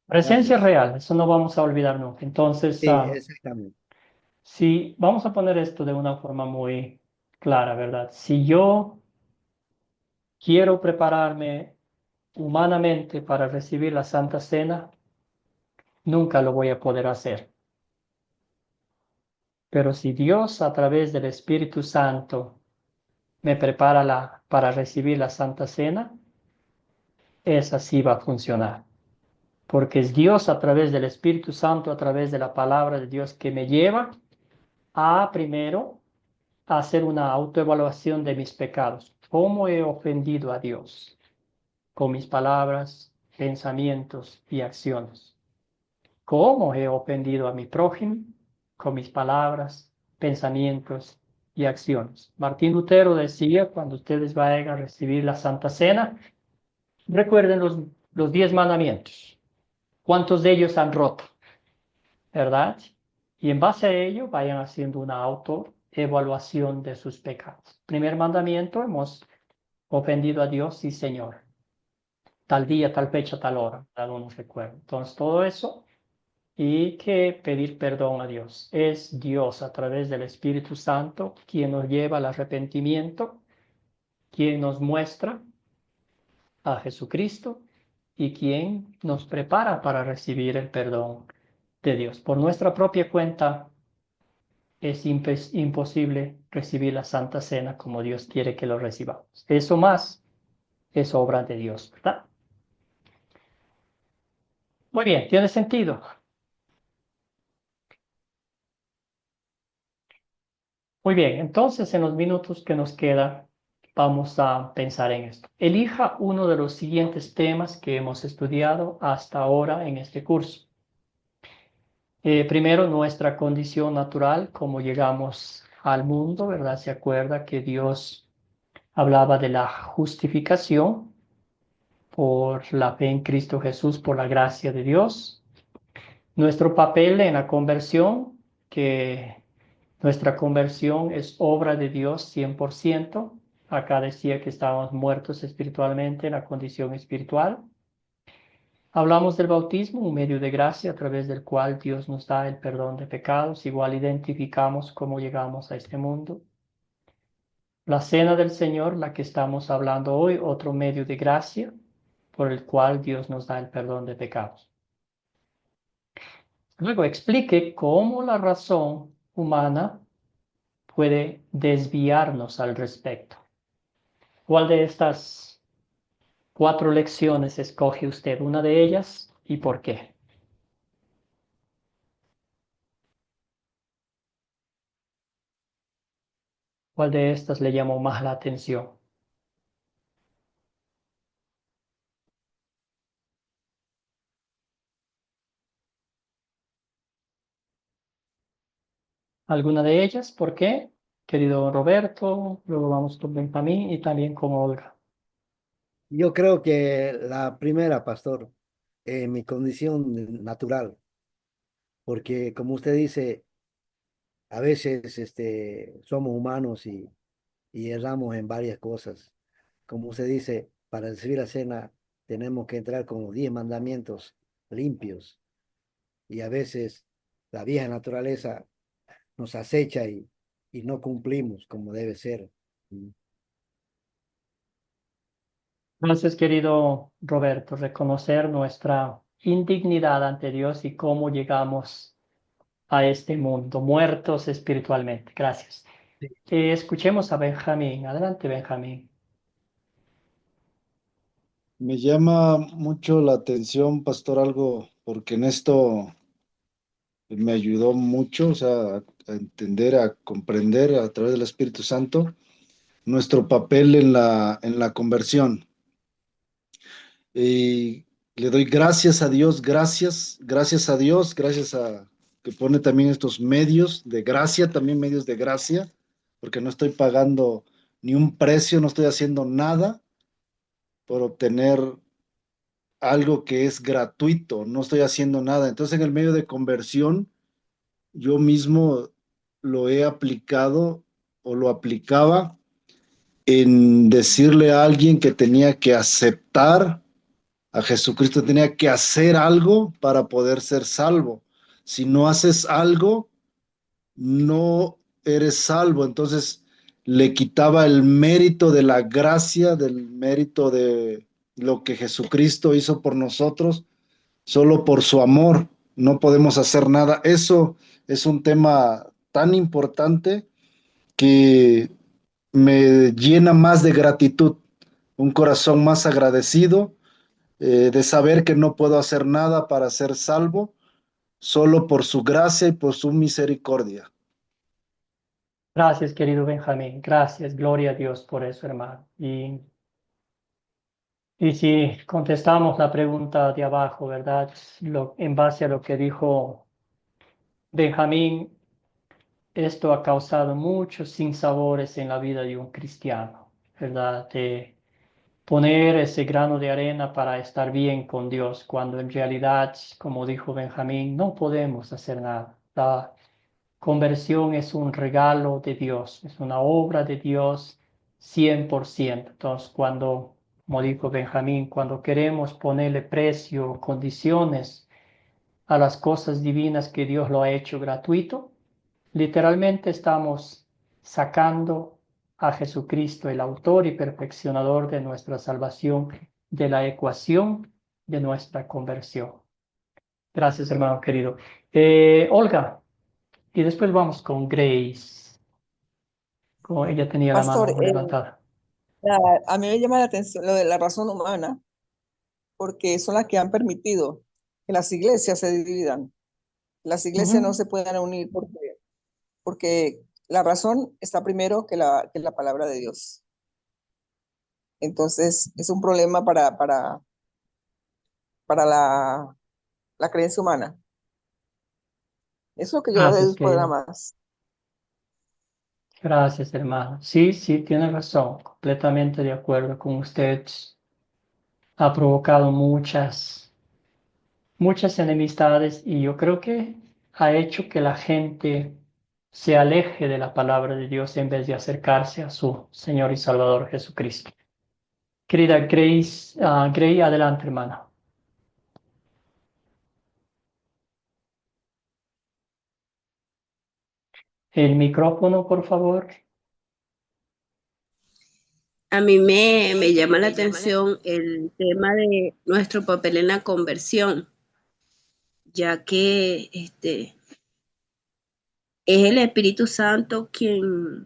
Presencia Gracias. real, eso no vamos a olvidar nunca. Entonces, Sí, exactamente. si vamos a poner esto de una forma muy clara, ¿verdad? Si yo quiero prepararme humanamente para recibir la Santa Cena, nunca lo voy a poder hacer. Pero si Dios a través del Espíritu Santo me prepara para recibir la Santa Cena, esa sí va a funcionar. Porque es Dios a través del Espíritu Santo, a través de la palabra de Dios que me lleva a primero hacer una autoevaluación de mis pecados. ¿Cómo he ofendido a Dios? Con mis palabras, pensamientos y acciones. ¿Cómo he ofendido a mi prójimo? Con mis palabras, pensamientos y acciones. Martín Lutero decía, cuando ustedes vayan a recibir la Santa Cena, recuerden los 10 mandamientos. ¿Cuántos de ellos han roto? ¿Verdad? Y en base a ello vayan haciendo una autoevaluación de sus pecados. Primer mandamiento, hemos ofendido a Dios, sí, Señor. Tal día, tal fecha, tal hora, cada uno recuerda. Entonces, todo eso y que pedir perdón a Dios. Es Dios a través del Espíritu Santo quien nos lleva al arrepentimiento, quien nos muestra a Jesucristo y quien nos prepara para recibir el perdón de Dios. Por nuestra propia cuenta es imposible recibir la Santa Cena como Dios quiere que lo recibamos. Eso más es obra de Dios, ¿verdad? Muy bien, tiene sentido. Muy bien, entonces en los minutos que nos queda, vamos a pensar en esto. Elija uno de los siguientes temas que hemos estudiado hasta ahora en este curso. Primero, nuestra condición natural, cómo llegamos al mundo, ¿verdad? Se acuerda que Dios hablaba de la justificación por la fe en Cristo Jesús, por la gracia de Dios. Nuestro papel en la conversión, que nuestra conversión es obra de Dios 100%. Acá decía que estábamos muertos espiritualmente en la condición espiritual. Hablamos del bautismo, un medio de gracia a través del cual Dios nos da el perdón de pecados. Igual identificamos cómo llegamos a este mundo. La cena del Señor, la que estamos hablando hoy, otro medio de gracia por el cual Dios nos da el perdón de pecados. Luego explique cómo la razón humana puede desviarnos al respecto. ¿Cuál de estas 4 lecciones escoge usted? Una de ellas y por qué. ¿Cuál de estas le llamó más la atención? ¿Alguna de ellas? ¿Por qué? Querido Roberto, luego vamos con Benjamín y también con Olga. Yo creo que la primera, pastor, mi condición natural, porque como usted dice, a veces somos humanos y erramos en varias cosas. Como usted dice, para recibir la cena tenemos que entrar con los 10 mandamientos limpios y a veces la vieja naturaleza nos acecha y no cumplimos como debe ser. Entonces, querido Roberto, reconocer nuestra indignidad ante Dios y cómo llegamos a este mundo, muertos espiritualmente. Gracias. Sí. Escuchemos a Benjamín. Adelante, Benjamín. Me llama mucho la atención, pastor, algo, porque en esto me ayudó mucho, o sea, a entender, a comprender a través del Espíritu Santo nuestro papel en la conversión. Y le doy gracias a Dios, gracias a Dios, gracias a que pone también estos medios de gracia, también medios de gracia, porque no estoy pagando ni un precio, no estoy haciendo nada por obtener algo que es gratuito, no estoy haciendo nada. Entonces, en el medio de conversión, yo mismo lo he aplicado o lo aplicaba en decirle a alguien que tenía que aceptar a Jesucristo, tenía que hacer algo para poder ser salvo. Si no haces algo, no eres salvo. Entonces le quitaba el mérito de la gracia, del mérito de lo que Jesucristo hizo por nosotros, solo por su amor. No podemos hacer nada. Eso es un tema tan importante que me llena más de gratitud, un corazón más agradecido, de saber que no puedo hacer nada para ser salvo, solo por su gracia y por su misericordia. Gracias, querido Benjamín. Gracias, gloria a Dios por eso, hermano. Y si contestamos la pregunta de abajo, ¿verdad? En base a lo que dijo Benjamín, esto ha causado muchos sinsabores en la vida de un cristiano, ¿verdad? De poner ese grano de arena para estar bien con Dios, cuando en realidad, como dijo Benjamín, no podemos hacer nada. La conversión es un regalo de Dios, es una obra de Dios 100%. Entonces, como dijo Benjamín, cuando queremos ponerle precio, condiciones a las cosas divinas que Dios lo ha hecho gratuito, literalmente estamos sacando a Jesucristo, el autor y perfeccionador de nuestra salvación, de la ecuación de nuestra conversión. Gracias, hermano querido. Olga, y después vamos con Grace. Como ella tenía la Pastor, mano levantada. a mí me llama la atención lo de la razón humana, porque son las que han permitido que las iglesias se dividan. Las iglesias no Ujú. se puedan unir porque la razón está primero que la palabra de Dios. Entonces, es un problema para la creencia humana. Eso es lo que yo Gracias, deduzco nada querido. más. Gracias, hermano. Sí, sí, tiene razón. Completamente de acuerdo con usted. Ha provocado muchas enemistades y yo creo que ha hecho que la gente se aleje de la palabra de Dios en vez de acercarse a su Señor y Salvador Jesucristo. Querida Grace, Gray, adelante, hermana. El micrófono, por favor. A mí me llama la atención el tema de nuestro papel en la conversión, ya que es el Espíritu Santo quien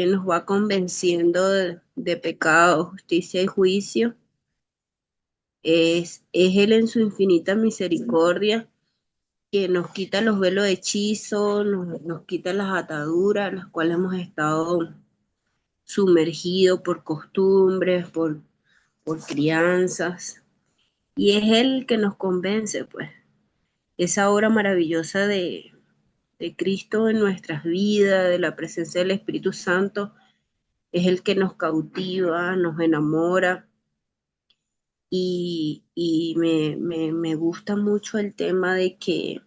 nos va convenciendo de pecado, justicia y juicio. Es Él en su infinita misericordia que nos quita los velos de hechizo, nos quita las ataduras, las cuales hemos estado sumergidos por costumbres, por crianzas. Y es Él que nos convence, pues, esa obra maravillosa de Cristo en nuestras vidas, de la presencia del Espíritu Santo, es el que nos cautiva, nos enamora. Y me gusta mucho el tema de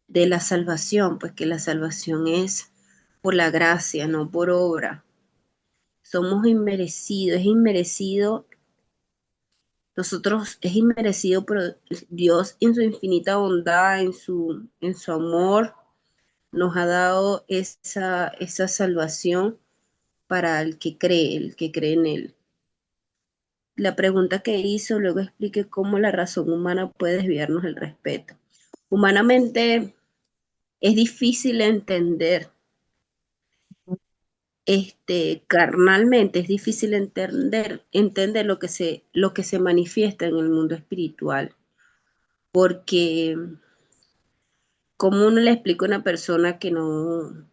la salvación, pues que la salvación es por la gracia, no por obra. Somos inmerecidos, es inmerecido. Nosotros es inmerecido, pero Dios en su infinita bondad, en su amor, nos ha dado esa salvación para el que cree en Él. La pregunta que hizo, luego expliqué cómo la razón humana puede desviarnos del respeto. Humanamente es difícil entender, carnalmente es difícil entender lo que se manifiesta en el mundo espiritual, porque ¿cómo uno le explica a una persona que no,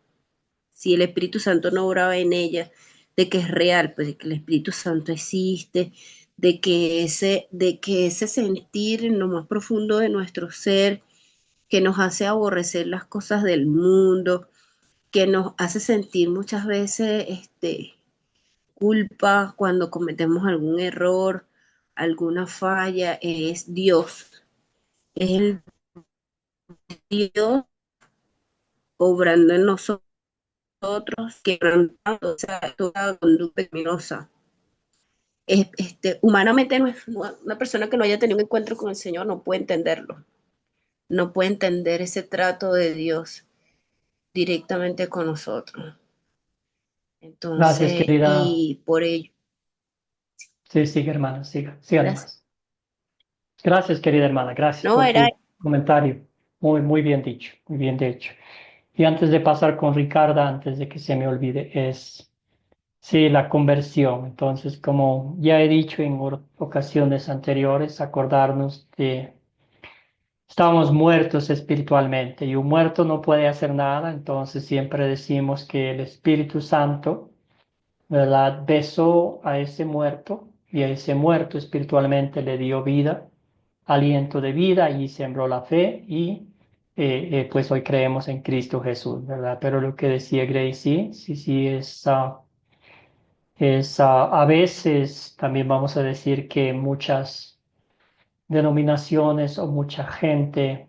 si el Espíritu Santo no obraba en ella, de que es real, pues de que el Espíritu Santo existe, de que ese sentir en lo más profundo de nuestro ser, que nos hace aborrecer las cosas del mundo, que nos hace sentir muchas veces culpa cuando cometemos algún error, alguna falla, es Dios. Es el Dios obrando en nosotros, quebrantando, o sea, toda conducta pecaminosa. Humanamente una persona que no haya tenido un encuentro con el Señor no puede entenderlo, no puede entender ese trato de Dios directamente con nosotros. Gracias, Entonces, querida. y por ello, Sí, sigue, hermana, siga gracias. nomás. Gracias, querida hermana, gracias No, por era, tu comentario. Muy bien dicho, muy bien dicho. Y antes de pasar con Ricarda, antes de que se me olvide, sí, la conversión. Entonces, como ya he dicho en ocasiones anteriores, acordarnos de estamos muertos espiritualmente y un muerto no puede hacer nada, entonces siempre decimos que el Espíritu Santo, ¿verdad? Besó a ese muerto y a ese muerto espiritualmente le dio vida, aliento de vida y sembró la fe y pues hoy creemos en Cristo Jesús, ¿verdad? Pero lo que decía Gracie, sí, a veces también vamos a decir que muchas denominaciones o mucha gente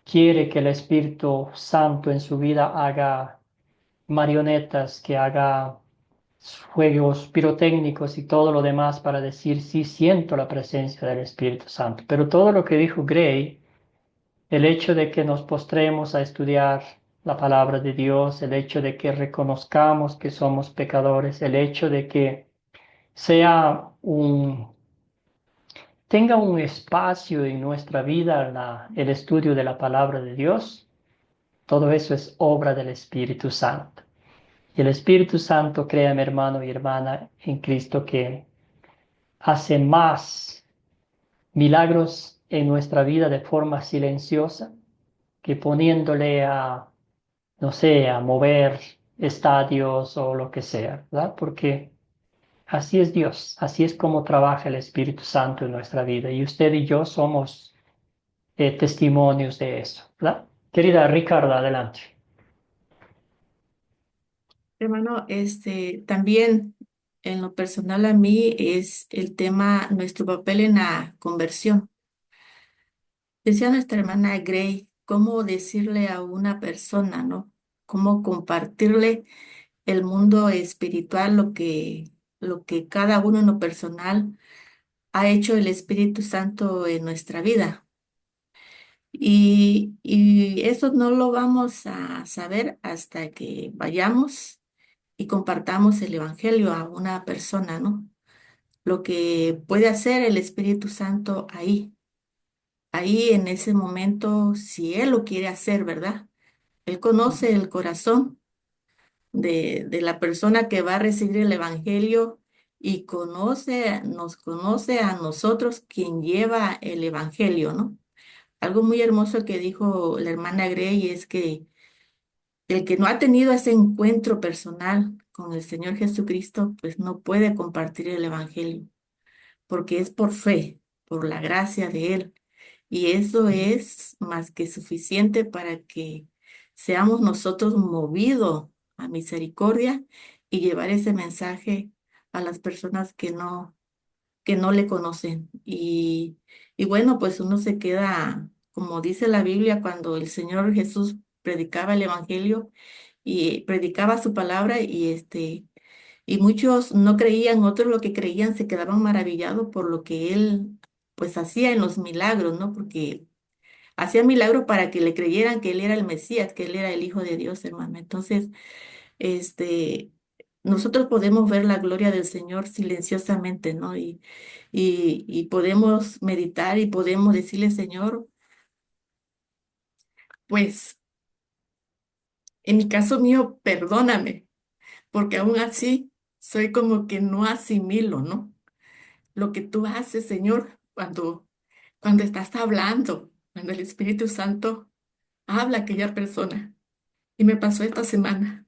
quiere que el Espíritu Santo en su vida haga marionetas, que haga juegos pirotécnicos y todo lo demás para decir sí siento la presencia del Espíritu Santo. Pero todo lo que dijo Gray, el hecho de que nos postremos a estudiar la palabra de Dios, el hecho de que reconozcamos que somos pecadores, el hecho de que sea tenga un espacio en nuestra vida el estudio de la palabra de Dios, todo eso es obra del Espíritu Santo. Y el Espíritu Santo, créame hermano y hermana en Cristo, que hace más milagros en nuestra vida de forma silenciosa que poniéndole no sé, a mover estadios o lo que sea, ¿verdad? Porque así es Dios, así es como trabaja el Espíritu Santo en nuestra vida. Y usted y yo somos testimonios de eso, ¿verdad? Querida Ricarda, adelante. Hermano, también en lo personal a mí es el tema, nuestro papel en la conversión. Decía nuestra hermana Gray, cómo decirle a una persona, ¿no? Cómo compartirle el mundo espiritual, lo que cada uno en lo personal ha hecho el Espíritu Santo en nuestra vida. Y eso no lo vamos a saber hasta que vayamos y compartamos el Evangelio a una persona, ¿no? Lo que puede hacer el Espíritu Santo ahí en ese momento, si Él lo quiere hacer, ¿verdad? Él conoce el corazón de la persona que va a recibir el Evangelio y nos conoce a nosotros quien lleva el Evangelio, ¿no? Algo muy hermoso que dijo la hermana Grey es que el que no ha tenido ese encuentro personal con el Señor Jesucristo, pues no puede compartir el Evangelio, porque es por fe, por la gracia de Él. Y eso es más que suficiente para que seamos nosotros movidos a misericordia y llevar ese mensaje a las personas que no le conocen. Y bueno, pues uno se queda, como dice la Biblia, cuando el Señor Jesús predicaba el Evangelio y predicaba su palabra y muchos no creían, otros lo que creían se quedaban maravillados por lo que él pues hacía en los milagros, ¿no? Porque hacía milagros para que le creyeran que él era el Mesías, que él era el Hijo de Dios, hermano. Entonces, este, nosotros podemos ver la gloria del Señor silenciosamente, ¿no? Y podemos meditar y podemos decirle, Señor, pues en mi caso mío, perdóname, porque aún así soy como que no asimilo, ¿no? Lo que tú haces, Señor, cuando estás hablando, cuando el Espíritu Santo habla a aquella persona. Y me pasó esta semana.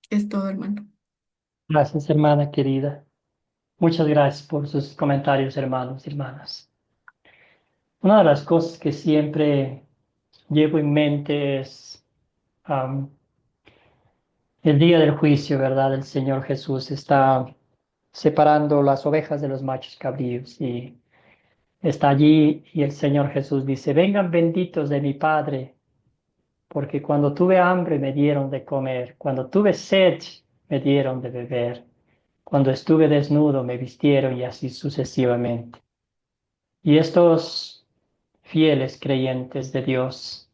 Es todo, hermano. Gracias, hermana querida. Muchas gracias por sus comentarios, hermanos y hermanas. Una de las cosas que siempre llevo en mente es, am, El día del juicio, ¿verdad? El Señor Jesús está separando las ovejas de los machos cabríos y está allí y el Señor Jesús dice, vengan benditos de mi Padre, porque cuando tuve hambre me dieron de comer, cuando tuve sed me dieron de beber, cuando estuve desnudo me vistieron y así sucesivamente. Y estos fieles creyentes de Dios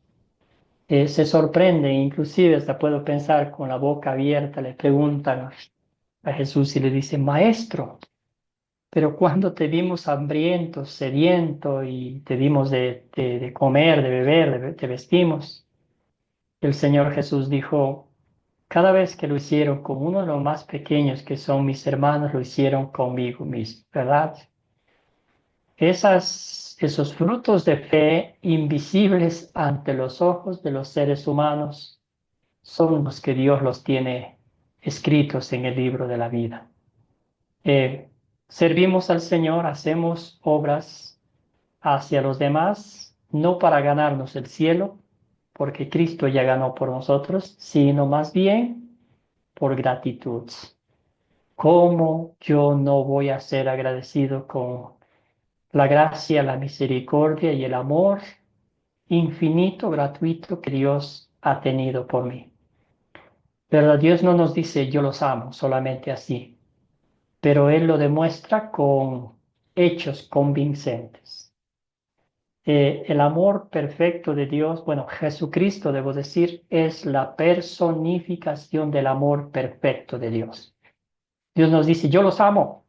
se sorprenden, inclusive hasta puedo pensar con la boca abierta, le preguntan a Jesús y le dicen, Maestro, pero cuando te vimos hambriento, sediento y te dimos de comer, de beber, te vestimos. El Señor Jesús dijo, cada vez que lo hicieron con uno de los más pequeños que son mis hermanos, lo hicieron conmigo mismo, ¿verdad? Esos frutos de fe invisibles ante los ojos de los seres humanos son los que Dios los tiene escritos en el libro de la vida. Servimos al Señor, hacemos obras hacia los demás, no para ganarnos el cielo, porque Cristo ya ganó por nosotros, sino más bien por gratitud. ¿Cómo yo no voy a ser agradecido con la gracia, la misericordia y el amor infinito, gratuito que Dios ha tenido por mí? Pero Dios no nos dice yo los amo solamente así, pero Él lo demuestra con hechos convincentes. El amor perfecto de Dios, bueno, Jesucristo, debo decir, es la personificación del amor perfecto de Dios. Dios nos dice, yo los amo,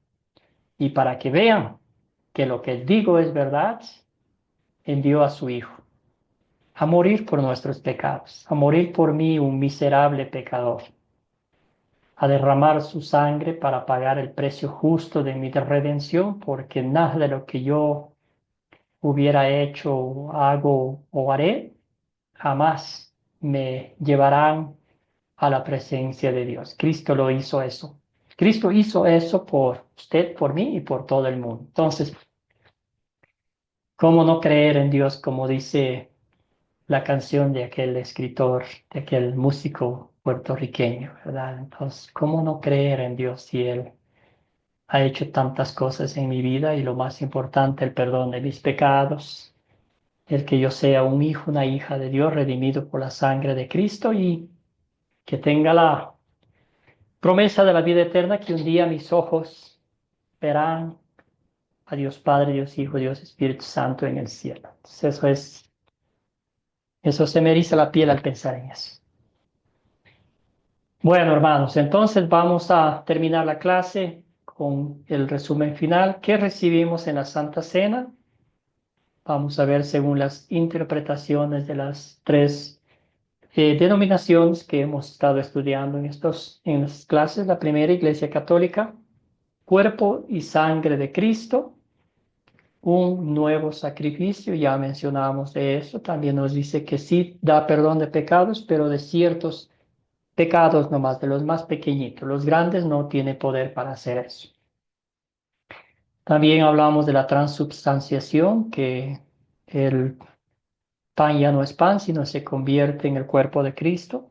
y para que vean que lo que digo es verdad, envió a su Hijo a morir por nuestros pecados, a morir por mí, un miserable pecador, a derramar su sangre para pagar el precio justo de mi redención, porque nada de lo que yo hubiera hecho, hago o haré, jamás me llevarán a la presencia de Dios. Cristo lo hizo eso. Cristo hizo eso por usted, por mí y por todo el mundo. Entonces, ¿cómo no creer en Dios como dice la canción de aquel escritor, de aquel músico puertorriqueño, ¿verdad? Entonces, ¿cómo no creer en Dios si Él ha hecho tantas cosas en mi vida y lo más importante, el perdón de mis pecados, el que yo sea un hijo, una hija de Dios redimido por la sangre de Cristo y que tenga la promesa de la vida eterna que un día mis ojos verán a Dios Padre, Dios Hijo, Dios Espíritu Santo en el cielo. Entonces eso se me eriza la piel al pensar en eso. Bueno, hermanos, entonces vamos a terminar la clase con el resumen final. ¿Qué recibimos en la Santa Cena? Vamos a ver según las interpretaciones de las tres denominaciones que hemos estado estudiando en las clases. La primera, Iglesia Católica, cuerpo y sangre de Cristo, un nuevo sacrificio, ya mencionamos de eso. También nos dice que sí da perdón de pecados, pero de ciertos pecados nomás, de los más pequeñitos. Los grandes no tiene poder para hacer eso. También hablamos de la transubstanciación, que el pan ya no es pan, sino se convierte en el cuerpo de Cristo.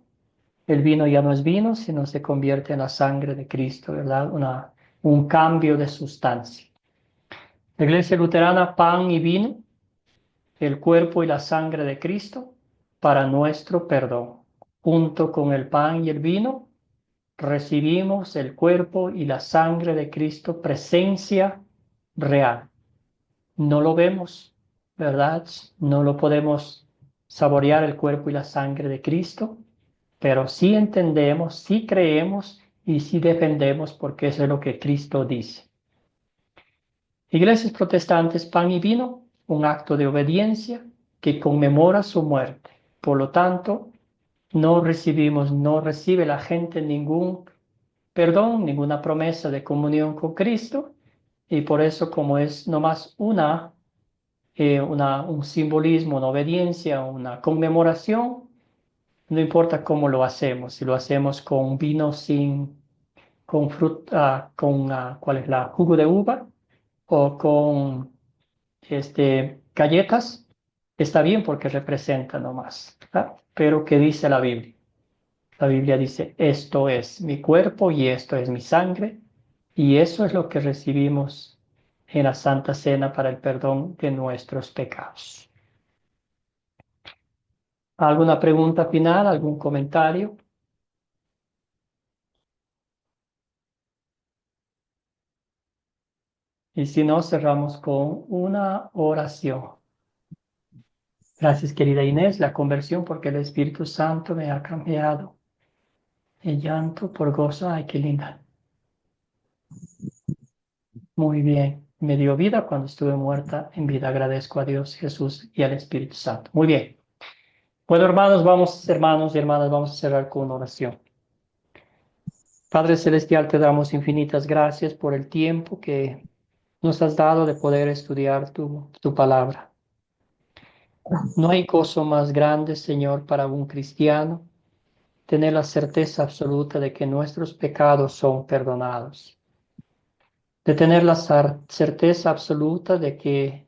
El vino ya no es vino, sino se convierte en la sangre de Cristo, ¿verdad? Un cambio de sustancia. La Iglesia Luterana, pan y vino, el cuerpo y la sangre de Cristo para nuestro perdón. Junto con el pan y el vino, recibimos el cuerpo y la sangre de Cristo, presencia real. No lo vemos, ¿verdad? No lo podemos saborear el cuerpo y la sangre de Cristo, pero sí entendemos, sí creemos y sí defendemos porque eso es lo que Cristo dice. Iglesias protestantes, pan y vino, un acto de obediencia que conmemora su muerte. Por lo tanto, no recibe la gente ningún perdón, ninguna promesa de comunión con Cristo, y por eso como es nomás un simbolismo, una obediencia, una conmemoración, no importa cómo lo hacemos, si lo hacemos con vino con fruta, ¿cuál es la? Jugo de uva o con galletas, está bien porque representa nomás, ¿verdad? Pero ¿qué dice la Biblia? La Biblia dice, esto es mi cuerpo y esto es mi sangre, y eso es lo que recibimos en la Santa Cena para el perdón de nuestros pecados. ¿Alguna pregunta final? ¿Algún comentario? Y si no, cerramos con una oración. Gracias, querida Inés, la conversión porque el Espíritu Santo me ha cambiado. El llanto por gozo, ay, qué linda. Muy bien. Me dio vida cuando estuve muerta en vida. Agradezco a Dios, Jesús y al Espíritu Santo. Muy bien. Bueno, hermanos y hermanas, vamos a cerrar con una oración. Padre Celestial, te damos infinitas gracias por el tiempo que nos has dado de poder estudiar tu palabra. No hay gozo más grande, Señor, para un cristiano, tener la certeza absoluta de que nuestros pecados son perdonados, de tener la certeza absoluta de que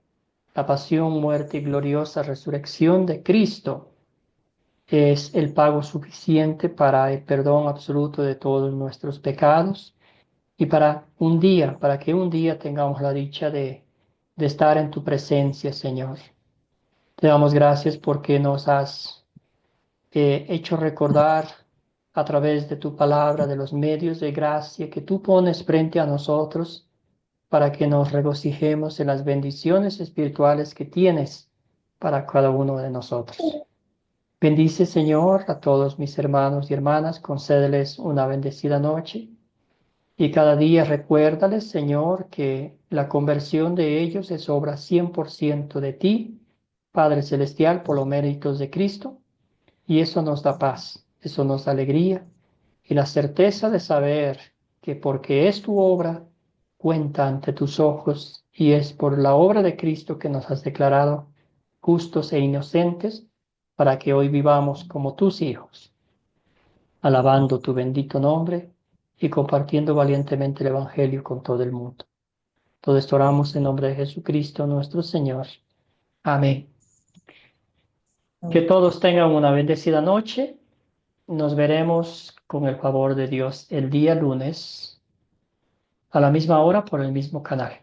la pasión, muerte y gloriosa resurrección de Cristo es el pago suficiente para el perdón absoluto de todos nuestros pecados y para que un día tengamos la dicha de estar en tu presencia, Señor. Te damos gracias porque nos has hecho recordar a través de tu palabra, de los medios de gracia que tú pones frente a nosotros para que nos regocijemos en las bendiciones espirituales que tienes para cada uno de nosotros. Bendice, Señor, a todos mis hermanos y hermanas, concédeles una bendecida noche y cada día recuérdales, Señor, que la conversión de ellos es obra 100% de ti, Padre Celestial, por los méritos de Cristo, y eso nos da paz, eso nos da alegría y la certeza de saber que porque es tu obra, cuenta ante tus ojos y es por la obra de Cristo que nos has declarado justos e inocentes para que hoy vivamos como tus hijos, alabando tu bendito nombre y compartiendo valientemente el Evangelio con todo el mundo. Todo esto oramos en nombre de Jesucristo nuestro Señor. Amén. Que todos tengan una bendecida noche. Nos veremos con el favor de Dios el día lunes a la misma hora por el mismo canal.